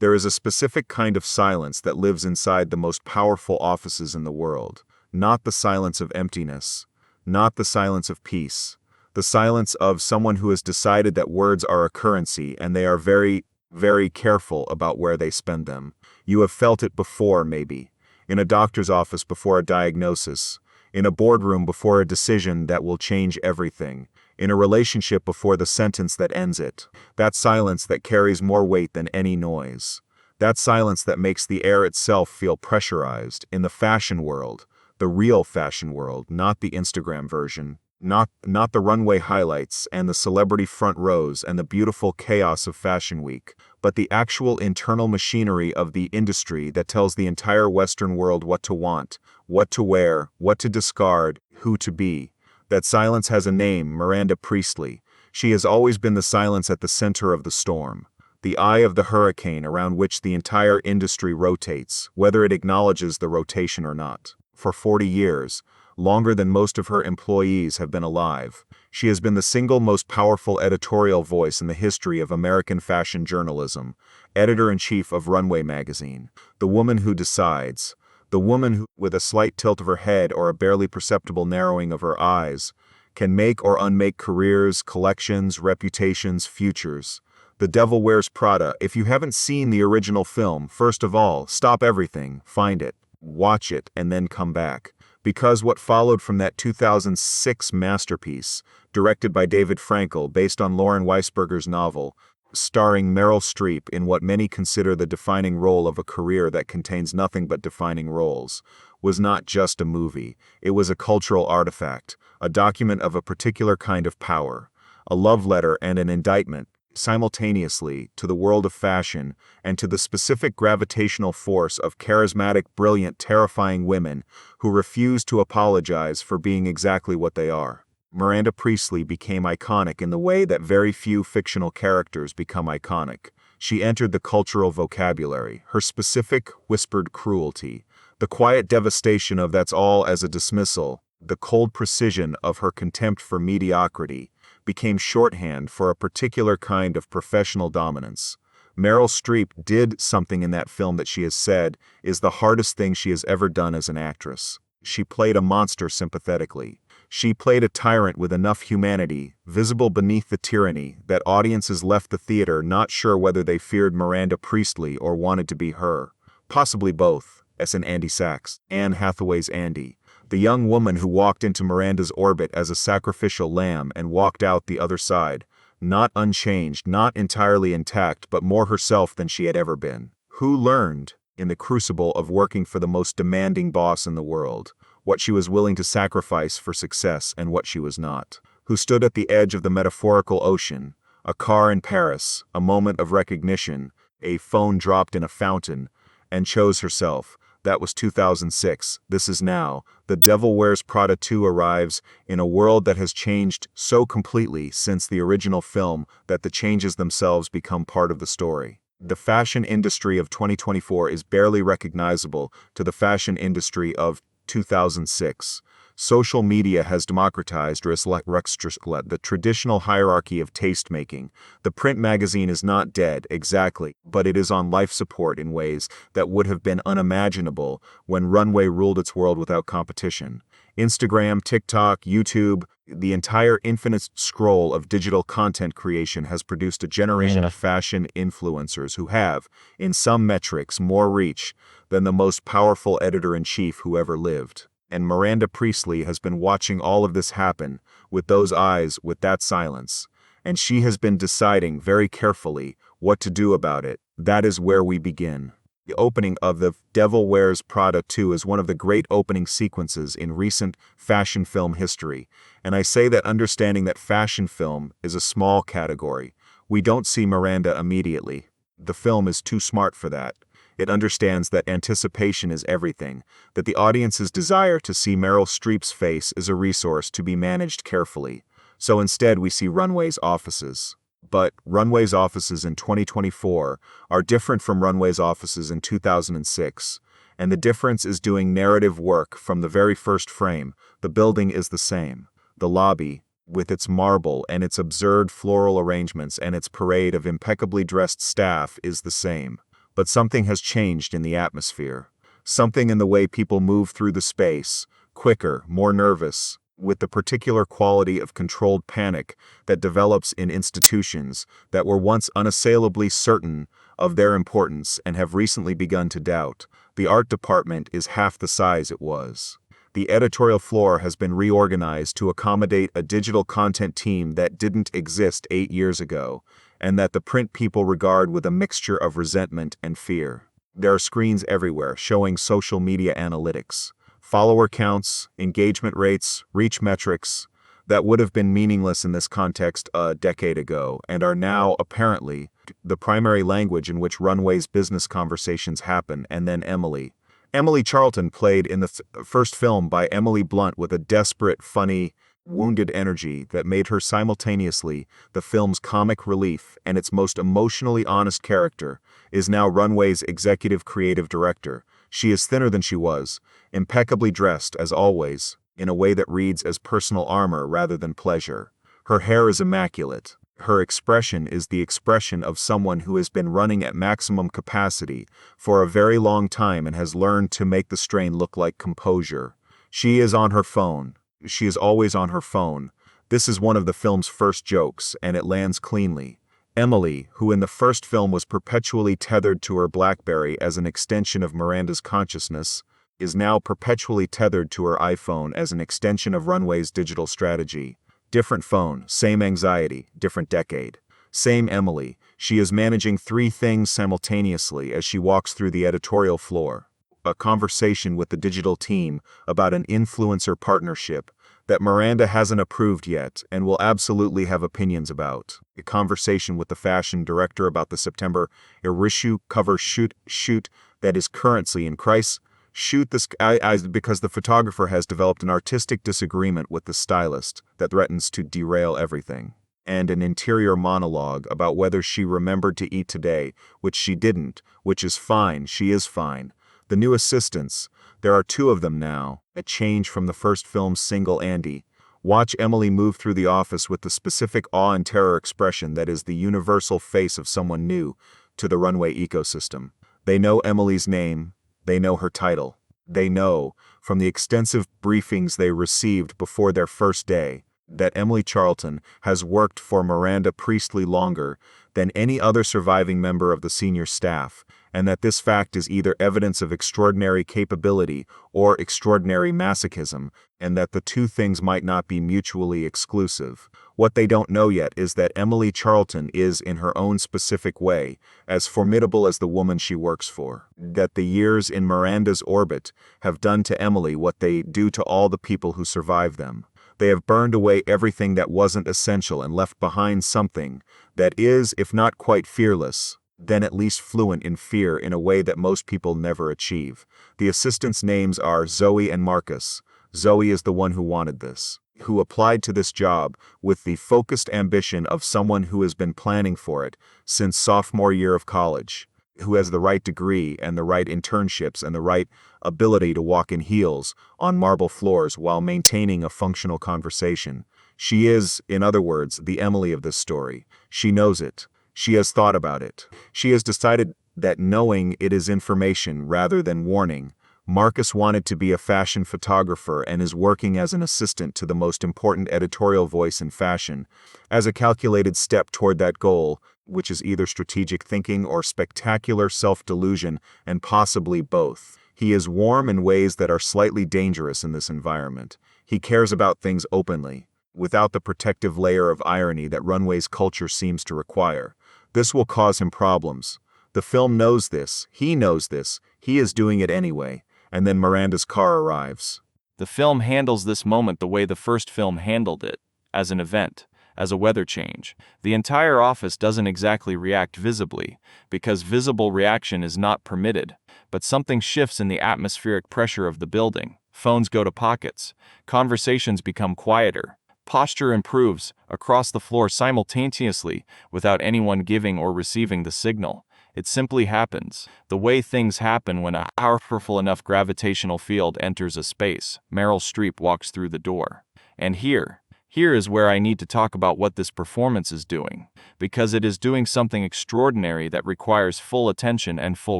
There is a specific kind of silence that lives inside the most powerful offices in the world. Not the silence of emptiness. Not the silence of peace. The silence of someone who has decided that words are a currency and they are very, very careful about where they spend them. You have felt it before, maybe. In a doctor's office before a diagnosis. In a boardroom before a decision that will change everything. In a relationship before the sentence that ends it. That silence that carries more weight than any noise. That silence that makes the air itself feel pressurized. In the fashion world, the real fashion world, not the Instagram version, not the runway highlights and the celebrity front rows and the beautiful chaos of Fashion Week, but the actual internal machinery of the industry that tells the entire Western world what to want, what to wear, what to discard, who to be. That silence has a name, Miranda Priestly. She has always been the silence at the center of the storm, the eye of the hurricane around which the entire industry rotates, whether it acknowledges the rotation or not. For 40 years, longer than most of her employees have been alive, she has been the single most powerful editorial voice in the history of American fashion journalism, editor-in-chief of Runway magazine, the woman who decides, the woman who, with a slight tilt of her head or a barely perceptible narrowing of her eyes, can make or unmake careers, collections, reputations, futures. The Devil Wears Prada. If you haven't seen the original film, first of all, stop everything, find it, watch it, and then come back. Because what followed from that 2006 masterpiece, directed by David Frankel based on Lauren Weisberger's novel, starring Meryl Streep in what many consider the defining role of a career that contains nothing but defining roles, was not just a movie. It was a cultural artifact, a document of a particular kind of power, a love letter and an indictment, simultaneously, to the world of fashion and to the specific gravitational force of charismatic, brilliant, terrifying women who refuse to apologize for being exactly what they are. Miranda Priestly became iconic in the way that very few fictional characters become iconic. She entered the cultural vocabulary, her specific, whispered cruelty, the quiet devastation of that's all as a dismissal, the cold precision of her contempt for mediocrity, became shorthand for a particular kind of professional dominance. Meryl Streep did something in that film that she has said is the hardest thing she has ever done as an actress. She played a monster sympathetically. She played a tyrant with enough humanity, visible beneath the tyranny, that audiences left the theater not sure whether they feared Miranda Priestly or wanted to be her. Possibly both, as in Andy Sachs, Anne Hathaway's Andy, the young woman who walked into Miranda's orbit as a sacrificial lamb and walked out the other side, not unchanged, not entirely intact, but more herself than she had ever been. Who learned, in the crucible of working for the most demanding boss in the world, what she was willing to sacrifice for success and what she was not. Who stood at the edge of the metaphorical ocean, a car in Paris, a moment of recognition, a phone dropped in a fountain, and chose herself. That was 2006. This is now. The Devil Wears Prada 2 arrives in a world that has changed so completely since the original film that the changes themselves become part of the story. The fashion industry of 2024 is barely recognizable to the fashion industry of 2006. Social media has democratized the traditional hierarchy of taste-making. The print magazine is not dead, exactly, but it is on life support in ways that would have been unimaginable when Runway ruled its world without competition. Instagram, TikTok, YouTube, the entire infinite scroll of digital content creation has produced a generation of fashion influencers who have, in some metrics, more reach than the most powerful editor-in-chief who ever lived. And Miranda Priestly has been watching all of this happen, with those eyes, with that silence. And she has been deciding very carefully what to do about it. That is where we begin. The opening of The Devil Wears Prada 2 is one of the great opening sequences in recent fashion film history. And I say that understanding that fashion film is a small category. We don't see Miranda immediately. The film is too smart for that. It understands that anticipation is everything, that the audience's desire to see Meryl Streep's face is a resource to be managed carefully. So instead we see Runway's offices. But Runway's offices in 2024 are different from Runway's offices in 2006, and the difference is doing narrative work from the very first frame. The building is the same. The lobby, with its marble and its absurd floral arrangements and its parade of impeccably dressed staff, is the same. But something has changed in the atmosphere. Something in the way people move through the space, quicker, more nervous, with the particular quality of controlled panic that develops in institutions that were once unassailably certain of their importance and have recently begun to doubt. The art department is half the size it was. The editorial floor has been reorganized to accommodate a digital content team that didn't exist 8 years ago, and that the print people regard with a mixture of resentment and fear. There are screens everywhere showing social media analytics, follower counts, engagement rates, reach metrics that would have been meaningless in this context a decade ago and are now, apparently, the primary language in which Runway's business conversations happen. And then Emily Charlton played in the first film by Emily Blunt with a desperate, funny, wounded energy that made her simultaneously the film's comic relief and its most emotionally honest character, is now Runway's executive creative director. She is thinner than she was, impeccably dressed as always, in a way that reads as personal armor rather than pleasure. Her hair is immaculate. Her expression is the expression of someone who has been running at maximum capacity for a very long time and has learned to make the strain look like composure. She is on her phone. She is always on her phone. This is one of the film's first jokes, and it lands cleanly. Emily, who in the first film was perpetually tethered to her BlackBerry as an extension of Miranda's consciousness, is now perpetually tethered to her iPhone as an extension of Runway's digital strategy. Different phone, same anxiety, different decade. Same Emily, she is managing 3 things simultaneously as she walks through the editorial floor. A conversation with the digital team about an influencer partnership that Miranda hasn't approved yet and will absolutely have opinions about. A conversation with the fashion director about the September issue cover shoot that is currently in crisis. Because the photographer has developed an artistic disagreement with the stylist that threatens to derail everything. And an interior monologue about whether she remembered to eat today, which she didn't, which is fine, she is fine. The new assistants, there are 2 of them now, a change from the first film's single Andy. Watch Emily move through the office with the specific awe and terror expression that is the universal face of someone new to the Runway ecosystem. They know Emily's name, they know her title. They know, from the extensive briefings they received before their first day, that Emily Charlton has worked for Miranda Priestley longer than any other surviving member of the senior staff, and that this fact is either evidence of extraordinary capability or extraordinary masochism, and that the 2 things might not be mutually exclusive. What they don't know yet is that Emily Charlton is, in her own specific way, as formidable as the woman she works for. That the years in Miranda's orbit have done to Emily what they do to all the people who survive them. They have burned away everything that wasn't essential and left behind something that is, if not quite fearless, then at least fluent in fear in a way that most people never achieve. The assistants' names are Zoe and Marcus. Zoe is the one who wanted this, who applied to this job with the focused ambition of someone who has been planning for it since sophomore year of college, who has the right degree and the right internships and the right ability to walk in heels on marble floors while maintaining a functional conversation. She is, in other words, the Emily of this story. She knows it. She has thought about it. She has decided that knowing it is information rather than warning. Marcus wanted to be a fashion photographer and is working as an assistant to the most important editorial voice in fashion, as a calculated step toward that goal, which is either strategic thinking or spectacular self-delusion, and possibly both. He is warm in ways that are slightly dangerous in this environment. He cares about things openly, without the protective layer of irony that Runway's culture seems to require. This will cause him problems. The film knows this, he is doing it anyway, and then Miranda's car arrives. The film handles this moment the way the first film handled it, as an event, as a weather change. The entire office doesn't exactly react visibly, because visible reaction is not permitted, but something shifts in the atmospheric pressure of the building. Phones go to pockets, conversations become quieter, posture improves across the floor simultaneously without anyone giving or receiving the signal. It simply happens, the way things happen when a powerful enough gravitational field enters a space. Meryl Streep walks through the door. And here Here is where I need to talk about what this performance is doing, because it is doing something extraordinary that requires full attention and full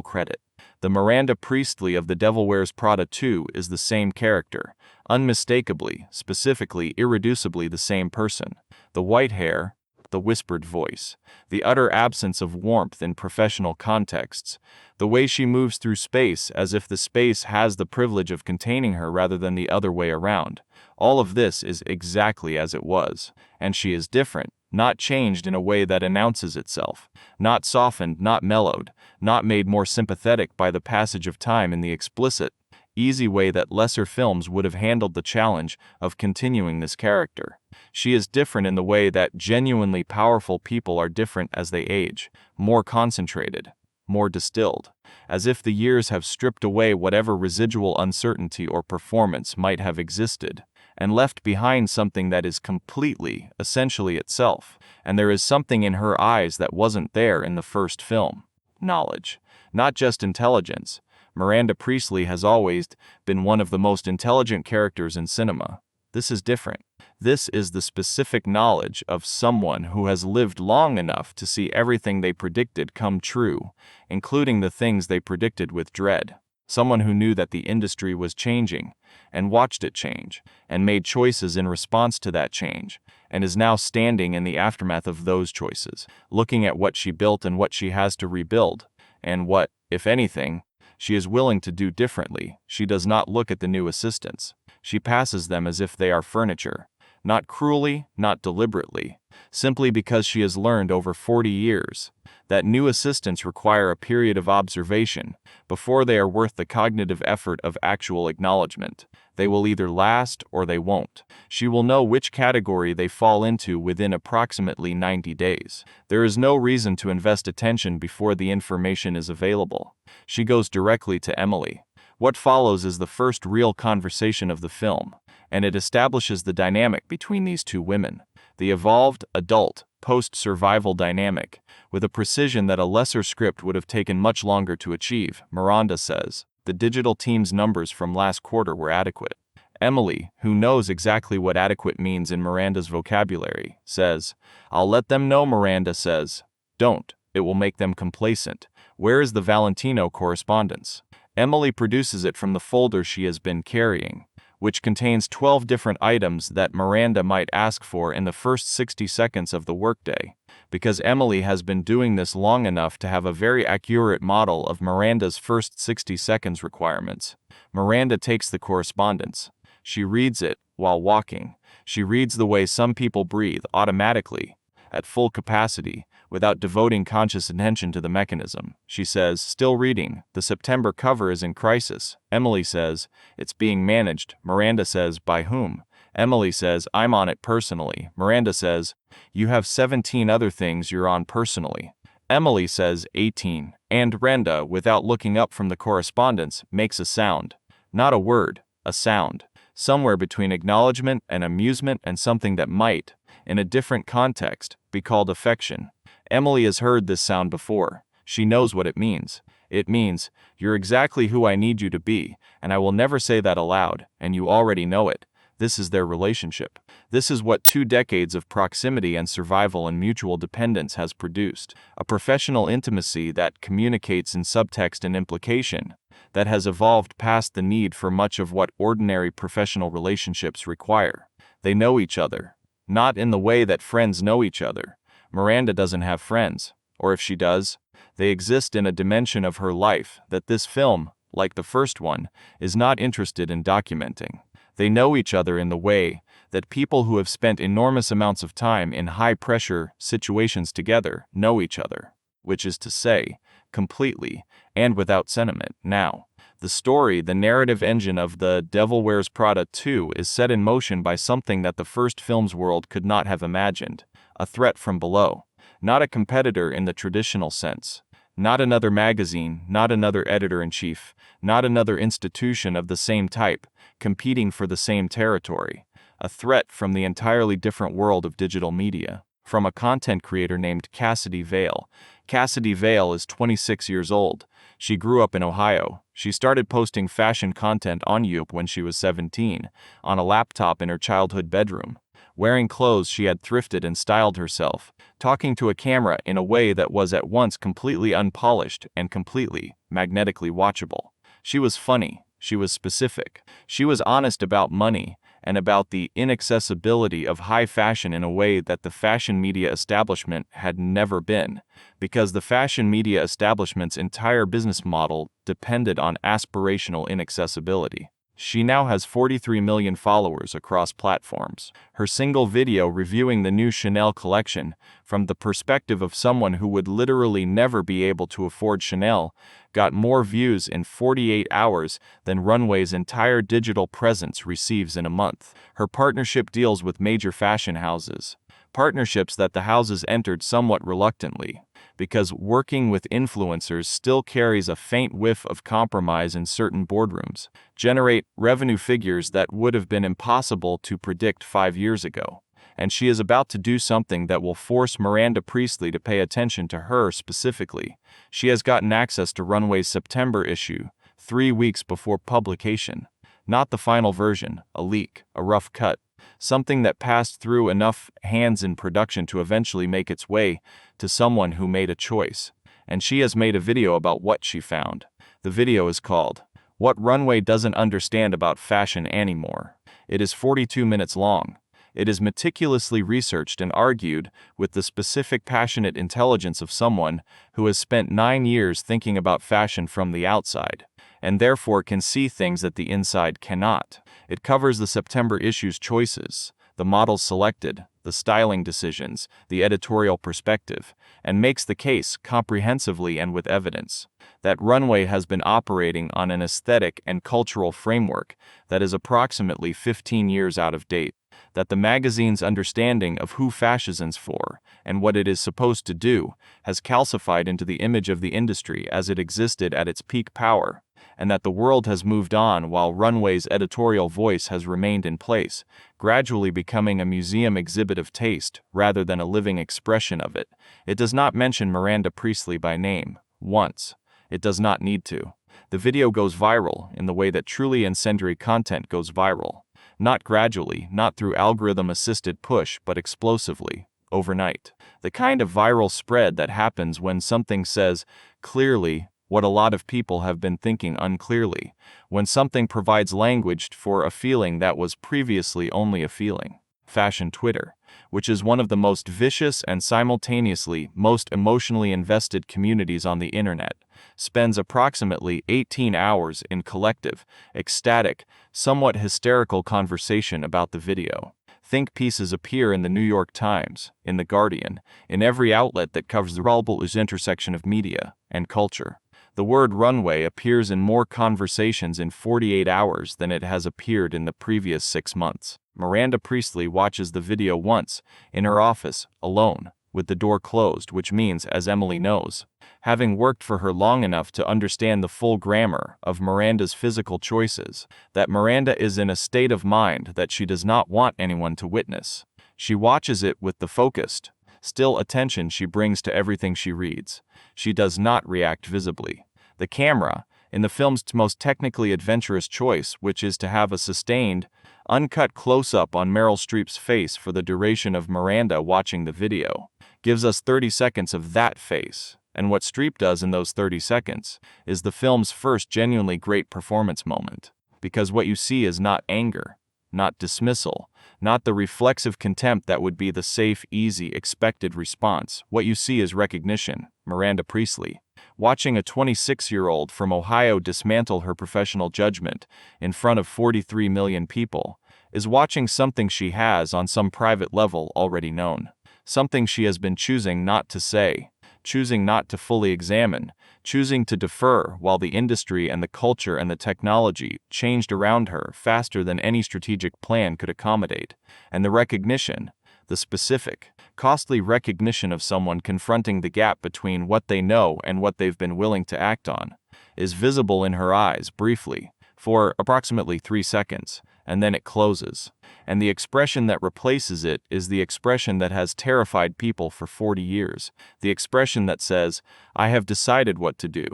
credit. The Miranda Priestley of The Devil Wears Prada 2 is the same character, unmistakably, specifically, irreducibly the same person. The white hair, the whispered voice, the utter absence of warmth in professional contexts, the way she moves through space as if the space has the privilege of containing her rather than the other way around. All of this is exactly as it was, and she is different, not changed in a way that announces itself, not softened, not mellowed, not made more sympathetic by the passage of time in the explicit, easy way that lesser films would have handled the challenge of continuing this character. She is different in the way that genuinely powerful people are different as they age, more concentrated, more distilled, as if the years have stripped away whatever residual uncertainty or performance might have existed, and left behind something that is completely, essentially itself, and there is something in her eyes that wasn't there in the first film. Knowledge, not just intelligence. Miranda Priestley has always been one of the most intelligent characters in cinema. This is different. This is the specific knowledge of someone who has lived long enough to see everything they predicted come true, including the things they predicted with dread. Someone who knew that the industry was changing, and watched it change, and made choices in response to that change, and is now standing in the aftermath of those choices, looking at what she built and what she has to rebuild, and what, if anything, she is willing to do differently. She does not look at the new assistants. She passes them as if they are furniture, not cruelly, not deliberately, simply because she has learned over 40 years that new assistants require a period of observation before they are worth the cognitive effort of actual acknowledgement. They will either last or they won't. She will know which category they fall into within approximately 90 days. There is no reason to invest attention before the information is available. She goes directly to Emily. What follows is the first real conversation of the film, and it establishes the dynamic between these two women, the evolved, adult, post-survival dynamic, with a precision that a lesser script would have taken much longer to achieve. Miranda says, "The digital team's numbers from last quarter were adequate." Emily, who knows exactly what adequate means in Miranda's vocabulary, says, "I'll let them know." Miranda says, "Don't. It will make them complacent. Where is the Valentino correspondence?" Emily produces it from the folder she has been carrying, which contains 12 different items that Miranda might ask for in the first 60 seconds of the workday. Because Emily has been doing this long enough to have a very accurate model of Miranda's first 60 seconds requirements, Miranda takes the correspondence. She reads it while walking. She reads the way some people breathe, automatically, at full capacity, without devoting conscious attention to the mechanism. She says, still reading, "The September cover is in crisis." Emily says, "It's being managed." Miranda says, "By whom?" Emily says, "I'm on it personally." Miranda says, "You have 17 other things you're on personally." Emily says, 18. And Miranda, without looking up from the correspondence, makes a sound. Not a word, a sound. Somewhere between acknowledgement and amusement and something that might, in a different context, be called affection. Emily has heard this sound before. She knows what it means. It means, "You're exactly who I need you to be, and I will never say that aloud, and you already know it." This is their relationship. This is what 2 decades of proximity and survival and mutual dependence has produced. A professional intimacy that communicates in subtext and implication, that has evolved past the need for much of what ordinary professional relationships require. They know each other, not in the way that friends know each other. Miranda doesn't have friends, or if she does, they exist in a dimension of her life that this film, like the first one, is not interested in documenting. They know each other in the way that people who have spent enormous amounts of time in high-pressure situations together know each other, which is to say, completely, and without sentiment. Now, the story, the narrative engine of The Devil Wears Prada 2 is set in motion by something that the first film's world could not have imagined. A threat from below. Not a competitor in the traditional sense. Not another magazine, not another editor-in-chief, not another institution of the same type, competing for the same territory. A threat from the entirely different world of digital media. From a content creator named Cassidy Vale. Cassidy Vale is 26 years old. She grew up in Ohio. She started posting fashion content on YouTube when she was 17, on a laptop in her childhood bedroom. wearing clothes she had thrifted and styled herself, talking to a camera in a way that was at once completely unpolished and completely, magnetically watchable. She was funny, she was specific, she was honest about money, and about the inaccessibility of high fashion in a way that the fashion media establishment had never been, because the fashion media establishment's entire business model depended on aspirational inaccessibility. She now has 43 million followers across platforms. Her single video reviewing the new Chanel collection, from the perspective of someone who would literally never be able to afford Chanel, got more views in 48 hours than Runway's entire digital presence receives in a month. Her partnership deals with major fashion houses, partnerships that the houses entered somewhat reluctantly, because working with influencers still carries a faint whiff of compromise in certain boardrooms, generate revenue figures that would have been impossible to predict 5 years ago. And she is about to do something that will force Miranda Priestly to pay attention to her specifically. She has gotten access to Runway's September issue, 3 weeks before publication. Not the final version, a leak, a rough cut, something that passed through enough hands in production to eventually make its way to someone who made a choice. And she has made a video about what she found. The video is called, "What Runway Doesn't Understand About Fashion Anymore." It is 42 minutes long. It is meticulously researched and argued with the specific passionate intelligence of someone who has spent 9 years thinking about fashion from the outside, and therefore can see things that the inside cannot. It covers the September issue's choices, the models selected, the styling decisions, the editorial perspective, and makes the case comprehensively and with evidence that Runway has been operating on an aesthetic and cultural framework that is approximately 15 years out of date, that the magazine's understanding of who fashion's for and what it is supposed to do has calcified into the image of the industry as it existed at its peak power, and that the world has moved on while Runway's editorial voice has remained in place, gradually becoming a museum exhibit of taste rather than a living expression of it. It does not mention Miranda Priestly by name, once. It does not need to. The video goes viral in the way that truly incendiary content goes viral. Not gradually, not through algorithm-assisted push, but explosively, overnight. The kind of viral spread that happens when something says, clearly, what a lot of people have been thinking unclearly, when something provides language for a feeling that was previously only a feeling. Fashion Twitter, which is one of the most vicious and simultaneously most emotionally invested communities on the internet, spends approximately 18 hours in collective, ecstatic, somewhat hysterical conversation about the video. Think pieces appear in the New York Times, in The Guardian, in every outlet that covers the Ralbul's intersection of media and culture. The word runway appears in more conversations in 48 hours than it has appeared in the previous 6 months. Miranda Priestly watches the video once, in her office, alone, with the door closed, which means, as Emily knows, having worked for her long enough to understand the full grammar of Miranda's physical choices, that Miranda is in a state of mind that she does not want anyone to witness. She watches it with the focused, still attention she brings to everything she reads. She does not react visibly. The camera, in the film's most technically adventurous choice, which is to have a sustained, uncut close-up on Meryl Streep's face for the duration of Miranda watching the video, gives us 30 seconds of that face. And what Streep does in those 30 seconds is the film's first genuinely great performance moment. Because what you see is not anger, not dismissal, not the reflexive contempt that would be the safe, easy, expected response. What you see is recognition. Miranda Priestly, watching a 26-year-old from Ohio dismantle her professional judgment in front of 43 million people, is watching something she has on some private level already known. Something she has been choosing not to say, choosing not to fully examine, choosing to defer while the industry and the culture and the technology changed around her faster than any strategic plan could accommodate. And the recognition, the specific, costly recognition of someone confronting the gap between what they know and what they've been willing to act on, is visible in her eyes briefly, for approximately 3 seconds, and then it closes. And the expression that replaces it is the expression that has terrified people for 40 years, the expression that says, "I have decided what to do.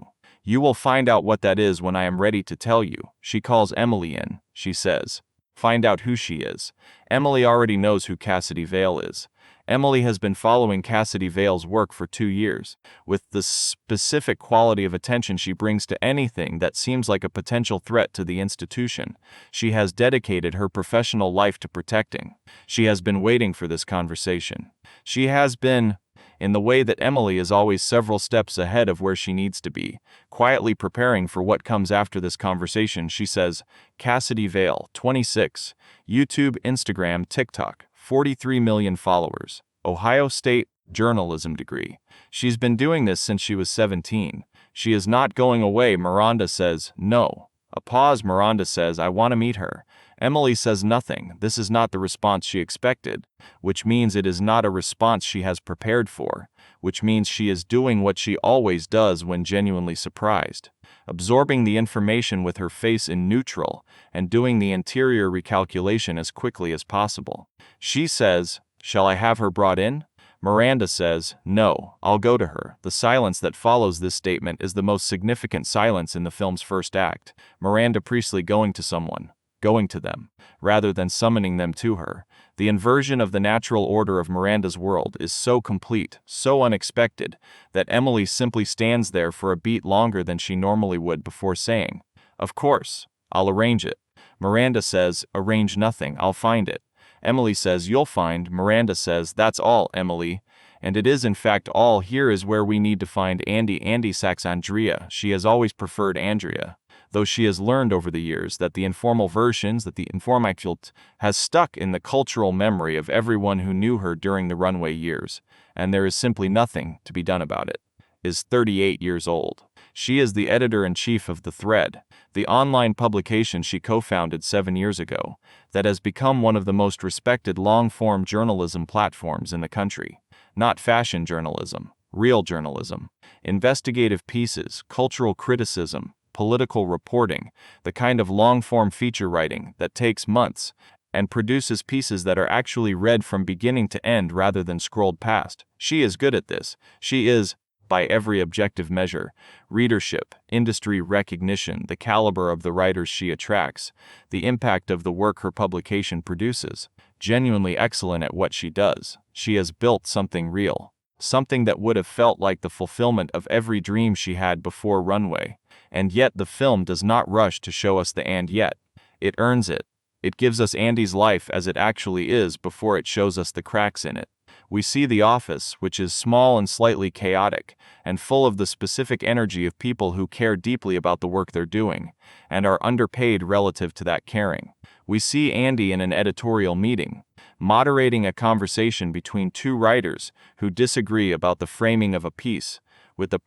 You will find out what that is when I am ready to tell you." She calls Emily in, she says, Find out who she is. Emily already knows who Cassidy Vale is. Emily has been following Cassidy Vale's work for 2 years, with the specific quality of attention she brings to anything that seems like a potential threat to the institution. She has dedicated her professional life to protecting. She has been waiting for this conversation. She has been, in the way that Emily is always several steps ahead of where she needs to be, quietly preparing for what comes after this conversation. She says, Cassidy Vale, 26, YouTube, Instagram, TikTok, 43 million followers, Ohio State, journalism degree. She's been doing this since she was 17. She is not going away. Miranda says, no. A pause. Miranda says, I want to meet her. Emily says nothing. This is not the response she expected, which means it is not a response she has prepared for, which means she is doing what she always does when genuinely surprised, absorbing the information with her face in neutral and doing the interior recalculation as quickly as possible. She says, shall I have her brought in? Miranda says, no, I'll go to her. The silence that follows this statement is the most significant silence in the film's first act. Miranda Priestley going to someone, going to them, rather than summoning them to her. The inversion of the natural order of Miranda's world is so complete, so unexpected, that Emily simply stands there for a beat longer than she normally would before saying, of course, I'll arrange it. Miranda says, arrange nothing, I'll find it. Emily says, you'll find. Miranda says, that's all, Emily. And it is in fact all. Here is where we need to find Andy. Andy sacks Andrea. She has always preferred Andrea, though she has learned over the years that the informal versions, that the INFORMATIONAL has stuck in the cultural memory of everyone who knew her during the runway years, and there is simply nothing to be done about it. Is 38 years old. She is the editor-in-chief of The Thread, the online publication she co-founded 7 years ago, that has become one of the most respected long-form journalism platforms in the country. Not fashion journalism, real journalism, investigative pieces, cultural criticism, political reporting, the kind of long-form feature writing that takes months and produces pieces that are actually read from beginning to end rather than scrolled past. She is good at this. She is, by every objective measure, readership, industry recognition, the caliber of the writers she attracts, the impact of the work her publication produces, genuinely excellent at what she does. She has built something real, something that would have felt like the fulfillment of every dream she had before Runway. And yet the film does not rush to show us the and yet. It earns it. It gives us Andy's life as it actually is before it shows us the cracks in it. We see the office, which is small and slightly chaotic, and full of the specific energy of people who care deeply about the work they're doing, and are underpaid relative to that caring. We see Andy in an editorial meeting, moderating a conversation between two writers who disagree about the framing of a piece, with the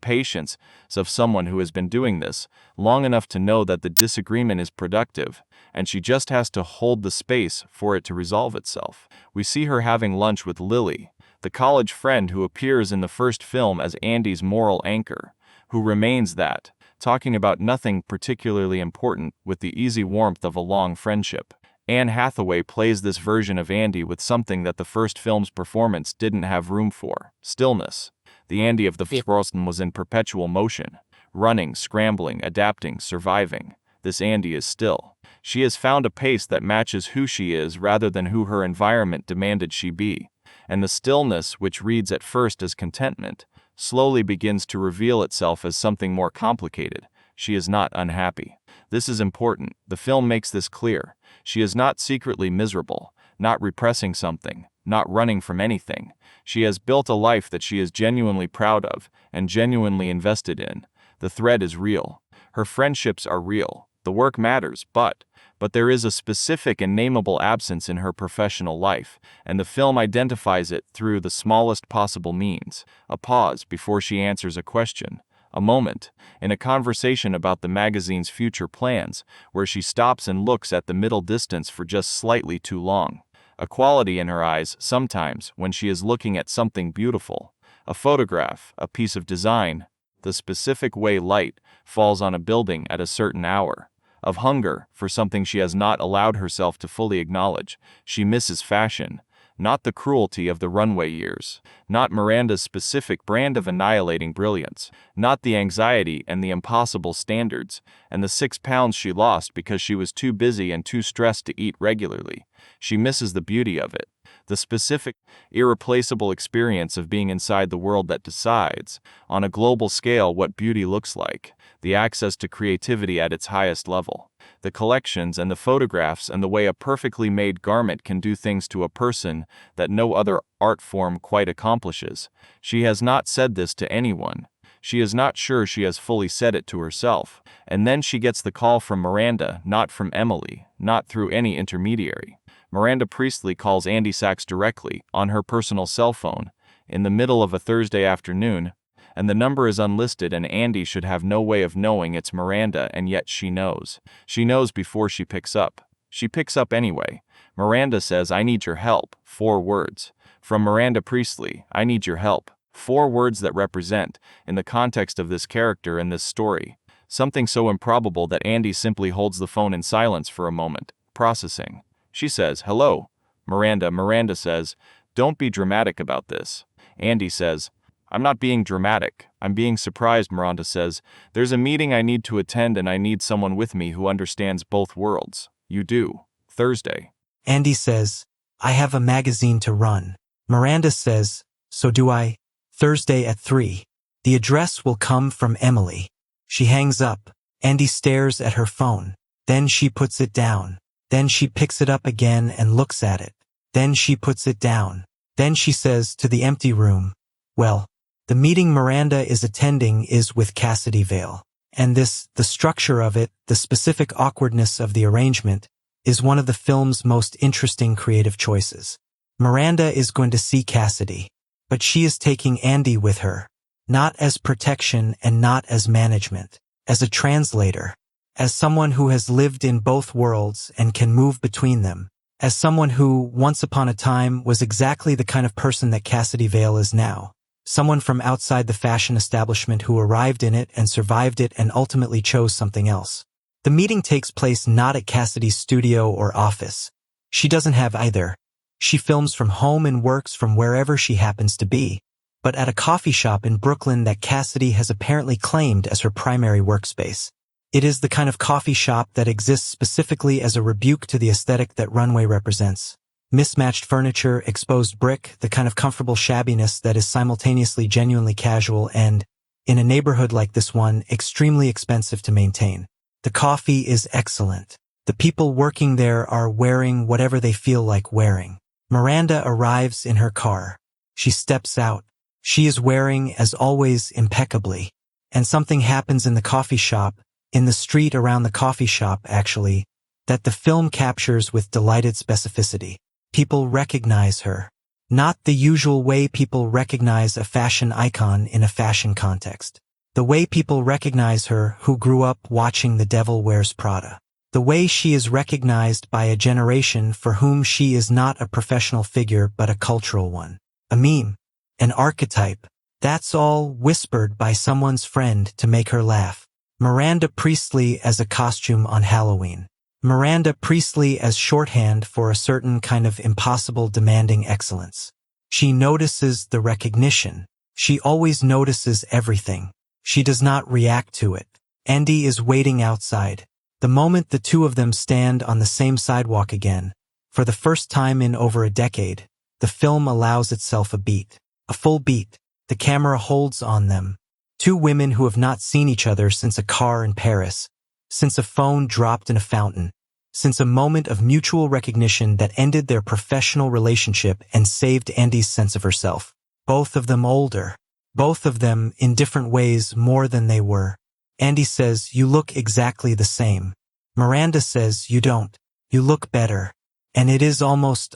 patience of someone who has been doing this long enough to know that the disagreement is productive, and she just has to hold the space for it to resolve itself. We see her having lunch with Lily, the college friend who appears in the first film as Andy's moral anchor, who remains that, talking about nothing particularly important with the easy warmth of a long friendship. Anne Hathaway plays this version of Andy with something that the first film's performance didn't have room for: stillness. The Andy of the first was in perpetual motion, running, scrambling, adapting, surviving. This Andy is still. She has found a pace that matches who she is rather than who her environment demanded she be. And the stillness, which reads at first as contentment, slowly begins to reveal itself as something more complicated. She is not unhappy. This is important. The film makes this clear. She is not secretly miserable, not repressing something, not running from anything. She has built a life that she is genuinely proud of and genuinely invested in. The thread is real. Her friendships are real. The work matters, but there is a specific and nameable absence in her professional life, and the film identifies it through the smallest possible means. A pause before she answers a question. A moment, in a conversation about the magazine's future plans, where she stops and looks at the middle distance for just slightly too long. A quality in her eyes sometimes when she is looking at something beautiful. A photograph, a piece of design, the specific way light falls on a building at a certain hour. Of hunger for something she has not allowed herself to fully acknowledge. She misses fashion. not the cruelty of the runway years, not Miranda's specific brand of annihilating brilliance, not the anxiety and the impossible standards, and the 6 pounds she lost because she was too busy and too stressed to eat regularly. She misses the beauty of it, the specific, irreplaceable experience of being inside the world that decides, on a global scale, what beauty looks like, the access to creativity at its highest level, the collections and the photographs and the way a perfectly made garment can do things to a person that no other art form quite accomplishes. She has not said this to anyone. She is not sure she has fully said it to herself. And then she gets the call from Miranda, not from Emily, not through any intermediary. Miranda Priestley calls Andy Sachs directly, on her personal cell phone, in the middle of a Thursday afternoon, and the number is unlisted and Andy should have no way of knowing it's Miranda, and yet she knows. She knows before she picks up. She picks up anyway. Miranda says, "I need your help." 4 words. From Miranda Priestley, "I need your help." 4 words that represent, in the context of this character and this story, something so improbable that Andy simply holds the phone in silence for a moment, processing. She says, "Hello, Miranda." Miranda says, "Don't be dramatic about this." Andy says, "I'm not being dramatic. I'm being surprised." Miranda says, "There's a meeting I need to attend and I need someone with me who understands both worlds." "You do." Thursday. Andy says, "I have a magazine to run." Miranda says, "So do I." Thursday at 3. The address will come from Emily. She hangs up. Andy stares at her phone. Then she puts it down. Then she picks it up again and looks at it. Then she puts it down. Then she says to the empty room, "Well, the meeting Miranda is attending is with Cassidy Vale. And this, the structure of it, the specific awkwardness of the arrangement, is one of the film's most interesting creative choices. Miranda is going to see Cassidy, but she is taking Andy with her, not as protection and not as management, as a translator, as someone who has lived in both worlds and can move between them, as someone who, once upon a time, was exactly the kind of person that Cassidy Vale is now. Someone from outside the fashion establishment who arrived in it and survived it and ultimately chose something else. The meeting takes place not at Cassidy's studio or office. She doesn't have either. She films from home and works from wherever she happens to be, but at a coffee shop in Brooklyn that Cassidy has apparently claimed as her primary workspace. It is the kind of coffee shop that exists specifically as a rebuke to the aesthetic that Runway represents. Mismatched furniture, exposed brick, the kind of comfortable shabbiness that is simultaneously genuinely casual and, in a neighborhood like this one, extremely expensive to maintain. The coffee is excellent. The people working there are wearing whatever they feel like wearing. Miranda arrives in her car. She steps out. She is wearing, as always, impeccably. And something happens in the coffee shop, in the street around the coffee shop, actually, that the film captures with delighted specificity. People recognize her. Not the usual way people recognize a fashion icon in a fashion context. The way people recognize her who grew up watching The Devil Wears Prada. The way she is recognized by a generation for whom she is not a professional figure but a cultural one. A meme. An archetype. That's all whispered by someone's friend to make her laugh. Miranda Priestley as a costume on Halloween. Miranda Priestley as shorthand for a certain kind of impossible demanding excellence. She notices the recognition. She always notices everything. She does not react to it. Andy is waiting outside. The moment the two of them stand on the same sidewalk again, for the first time in over a decade, the film allows itself a beat. A full beat. The camera holds on them. Two women who have not seen each other since a car in Paris, since a phone dropped in a fountain, since a moment of mutual recognition that ended their professional relationship and saved Andy's sense of herself. Both of them older. Both of them, in different ways, more than they were. Andy says, "You look exactly the same." Miranda says, "You don't. You look better." And it is almost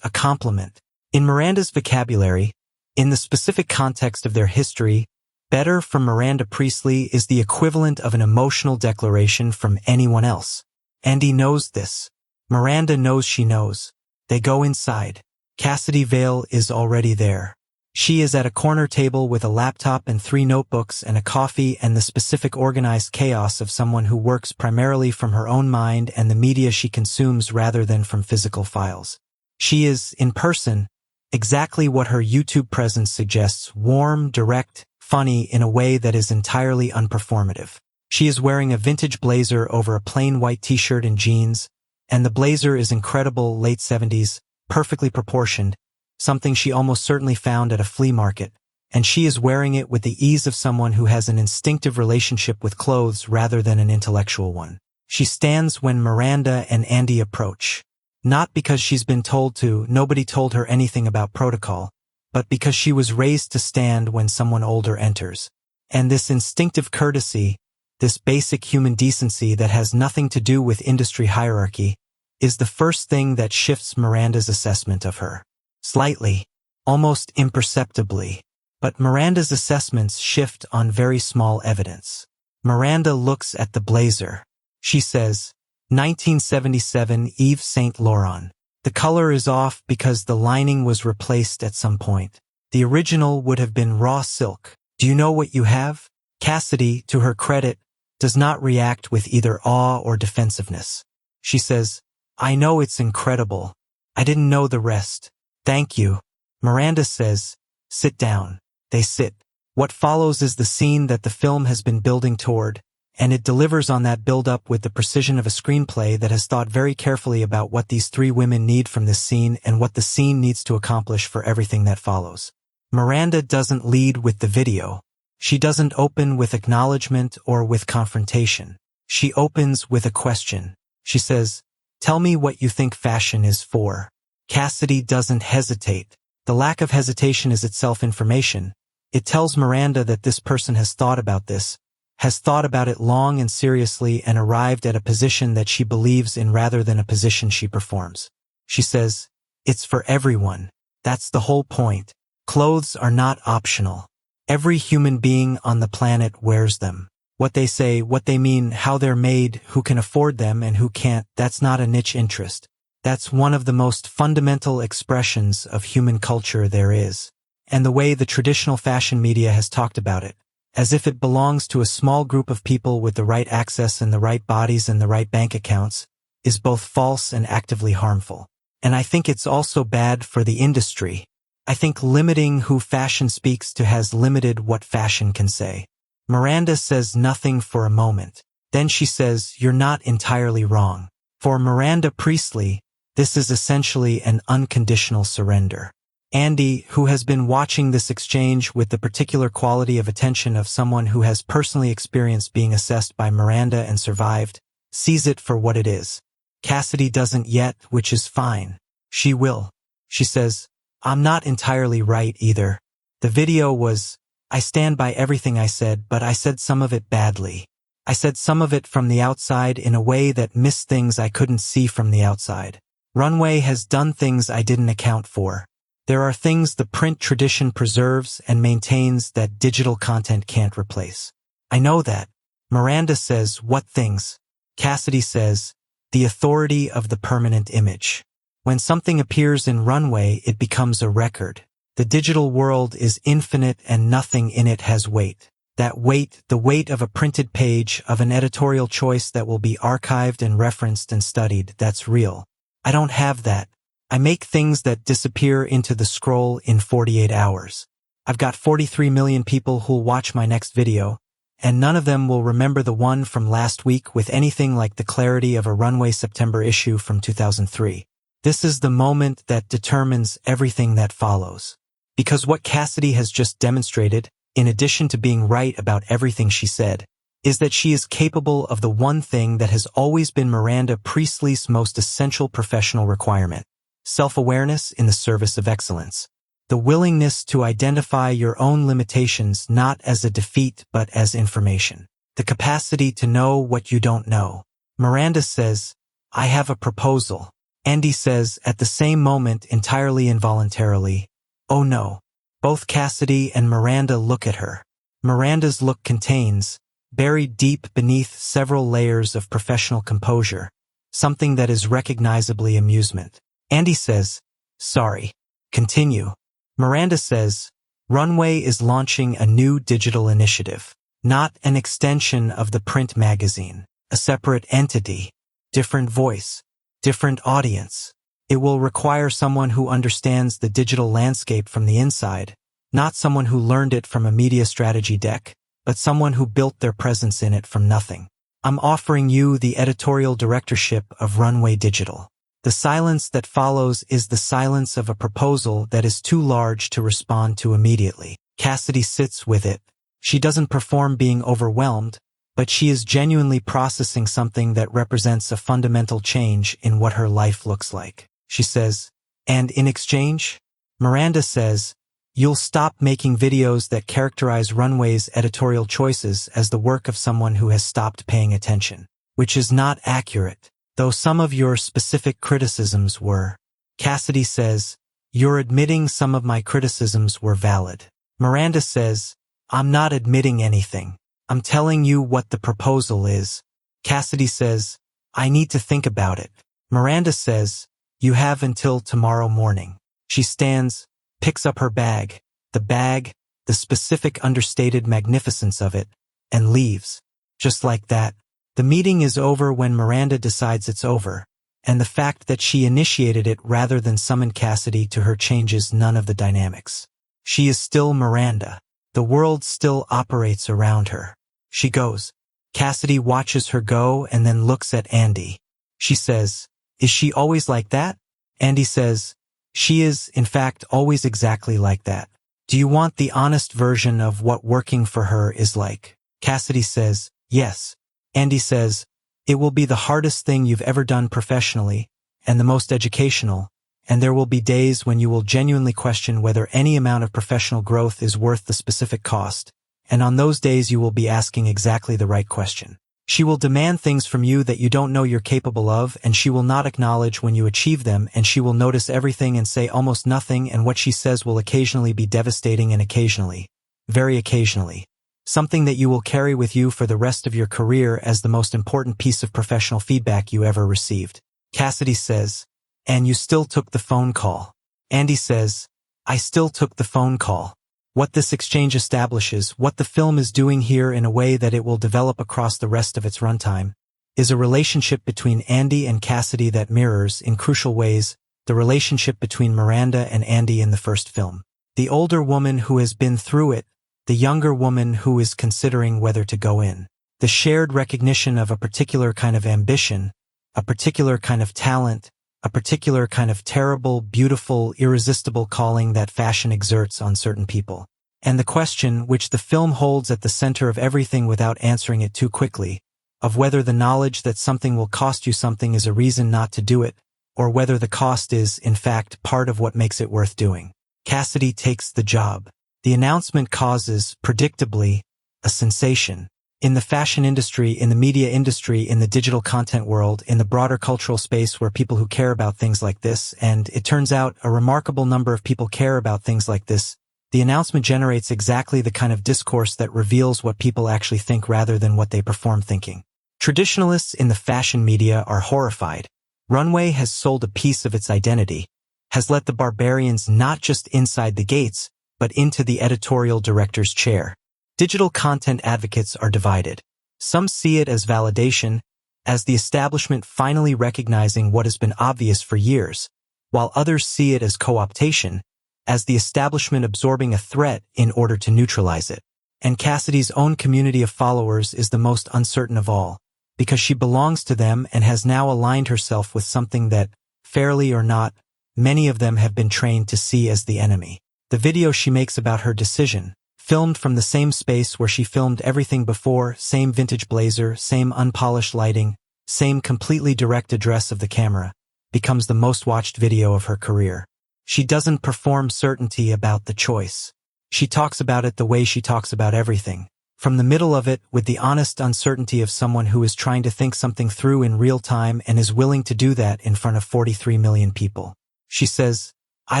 a compliment. In Miranda's vocabulary, in the specific context of their history, better from Miranda Priestley is the equivalent of an emotional declaration from anyone else. Andy knows this. Miranda knows she knows. They go inside. Cassidy Vale is already there. She is at a corner table with a laptop and 3 notebooks and a coffee and the specific organized chaos of someone who works primarily from her own mind and the media she consumes rather than from physical files. She is, in person, exactly what her YouTube presence suggests: warm, direct, funny in a way that is entirely unperformative. She is wearing a vintage blazer over a plain white t-shirt and jeans, and the blazer is incredible, late 70s, perfectly proportioned, something she almost certainly found at a flea market, and she is wearing it with the ease of someone who has an instinctive relationship with clothes rather than an intellectual one. She stands when Miranda and Andy approach. Not because she's been told to, nobody told her anything about protocol, but because she was raised to stand when someone older enters. And this instinctive courtesy, this basic human decency that has nothing to do with industry hierarchy, is the first thing that shifts Miranda's assessment of her. Slightly, almost imperceptibly, but Miranda's assessments shift on very small evidence. Miranda looks at the blazer. She says, 1977 Yves Saint Laurent. The color is off because the lining was replaced at some point. The original would have been raw silk. Do you know what you have? Cassidy, to her credit, does not react with either awe or defensiveness. She says, I know it's incredible. I didn't know the rest. Thank you. Miranda says, sit down. They sit. What follows is the scene that the film has been building toward, and it delivers on that build-up with the precision of a screenplay that has thought very carefully about what these three women need from this scene and what the scene needs to accomplish for everything that follows. Miranda doesn't lead with the video. She doesn't open with acknowledgement or with confrontation. She opens with a question. She says, tell me what you think fashion is for. Cassidy doesn't hesitate. The lack of hesitation is itself information. It tells Miranda that this person has thought about this, has thought about it long and seriously, and arrived at a position that she believes in rather than a position she performs. She says, it's for everyone. That's the whole point. Clothes are not optional. Every human being on the planet wears them. What they say, what they mean, how they're made, who can afford them and who can't, that's not a niche interest. That's one of the most fundamental expressions of human culture there is. And the way the traditional fashion media has talked about it, as if it belongs to a small group of people with the right access and the right bodies and the right bank accounts, is both false and actively harmful. And I think it's also bad for the industry. I think limiting who fashion speaks to has limited what fashion can say. Miranda says nothing for a moment. Then she says, you're not entirely wrong. For Miranda Priestley, this is essentially an unconditional surrender. Andy, who has been watching this exchange with the particular quality of attention of someone who has personally experienced being assessed by Miranda and survived, sees it for what it is. Cassidy doesn't yet, which is fine. She will. She says, I'm not entirely right either. The video was, I stand by everything I said, but I said some of it badly. I said some of it from the outside in a way that missed things I couldn't see from the outside. Runway has done things I didn't account for. There are things the print tradition preserves and maintains that digital content can't replace. I know that. Miranda says, what things? Cassidy says, the authority of the permanent image. When something appears in Runway, it becomes a record. The digital world is infinite and nothing in it has weight. That weight, the weight of a printed page, of an editorial choice that will be archived and referenced and studied, that's real. I don't have that. I make things that disappear into the scroll in 48 hours. I've got 43 million people who'll watch my next video, and none of them will remember the one from last week with anything like the clarity of a Runway September issue from 2003. This is the moment that determines everything that follows. Because what Cassidy has just demonstrated, in addition to being right about everything she said, is that she is capable of the one thing that has always been Miranda Priestley's most essential professional requirement: self-awareness in the service of excellence. The willingness to identify your own limitations not as a defeat but as information. The capacity to know what you don't know. Miranda says, I have a proposal. Andy says, at the same moment, entirely involuntarily, oh no. Both Cassidy and Miranda look at her. Miranda's look contains, buried deep beneath several layers of professional composure, something that is recognizably amusement. Andy says, sorry. Continue. Miranda says, Runway is launching a new digital initiative, not an extension of the print magazine, a separate entity, different voice, different audience. It will require someone who understands the digital landscape from the inside, not someone who learned it from a media strategy deck, but someone who built their presence in it from nothing. I'm offering you the editorial directorship of Runway Digital. The silence that follows is the silence of a proposal that is too large to respond to immediately. Cassidy sits with it. She doesn't perform being overwhelmed, but she is genuinely processing something that represents a fundamental change in what her life looks like. She says, "And in exchange?" Miranda says, "You'll stop making videos that characterize Runway's editorial choices as the work of someone who has stopped paying attention." Which is not accurate, though some of your specific criticisms were. Cassidy says, "You're admitting some of my criticisms were valid." Miranda says, "I'm not admitting anything. I'm telling you what the proposal is." Cassidy says, "I need to think about it." Miranda says, "You have until tomorrow morning." She stands, picks up her bag, the specific understated magnificence of it, and leaves. Just like that. The meeting is over when Miranda decides it's over, and the fact that she initiated it rather than summoned Cassidy to her changes none of the dynamics. She is still Miranda. The world still operates around her. She goes. Cassidy watches her go and then looks at Andy. She says, "Is she always like that?" Andy says, "She is, in fact, always exactly like that. Do you want the honest version of what working for her is like?" Cassidy says, "Yes." Andy says, "It will be the hardest thing you've ever done professionally, and the most educational, and there will be days when you will genuinely question whether any amount of professional growth is worth the specific cost, and on those days you will be asking exactly the right question. She will demand things from you that you don't know you're capable of, and she will not acknowledge when you achieve them, and she will notice everything and say almost nothing, and what she says will occasionally be devastating and occasionally, very occasionally, something that you will carry with you for the rest of your career as the most important piece of professional feedback you ever received." Cassidy says, "And you still took the phone call." Andy says, "I still took the phone call." What this exchange establishes, what the film is doing here in a way that it will develop across the rest of its runtime, is a relationship between Andy and Cassidy that mirrors, in crucial ways, the relationship between Miranda and Andy in the first film. The older woman who has been through it, the younger woman who is considering whether to go in. The shared recognition of a particular kind of ambition, a particular kind of talent, a particular kind of terrible, beautiful, irresistible calling that fashion exerts on certain people. And the question, which the film holds at the center of everything without answering it too quickly, of whether the knowledge that something will cost you something is a reason not to do it, or whether the cost is, in fact, part of what makes it worth doing. Cassidy takes the job. The announcement causes, predictably, a sensation. In the fashion industry, in the media industry, in the digital content world, in the broader cultural space where people who care about things like this, and it turns out a remarkable number of people care about things like this, the announcement generates exactly the kind of discourse that reveals what people actually think rather than what they perform thinking. Traditionalists in the fashion media are horrified. Runway has sold a piece of its identity, has let the barbarians not just inside the gates, but into the editorial director's chair. Digital content advocates are divided. Some see it as validation, as the establishment finally recognizing what has been obvious for years, while others see it as co-optation, as the establishment absorbing a threat in order to neutralize it. And Cassidy's own community of followers is the most uncertain of all, because she belongs to them and has now aligned herself with something that, fairly or not, many of them have been trained to see as the enemy. The video she makes about her decision, filmed from the same space where she filmed everything before, same vintage blazer, same unpolished lighting, same completely direct address of the camera, becomes the most watched video of her career. She doesn't perform certainty about the choice. She talks about it the way she talks about everything, from the middle of it with the honest uncertainty of someone who is trying to think something through in real time and is willing to do that in front of 43 million people. She says, "I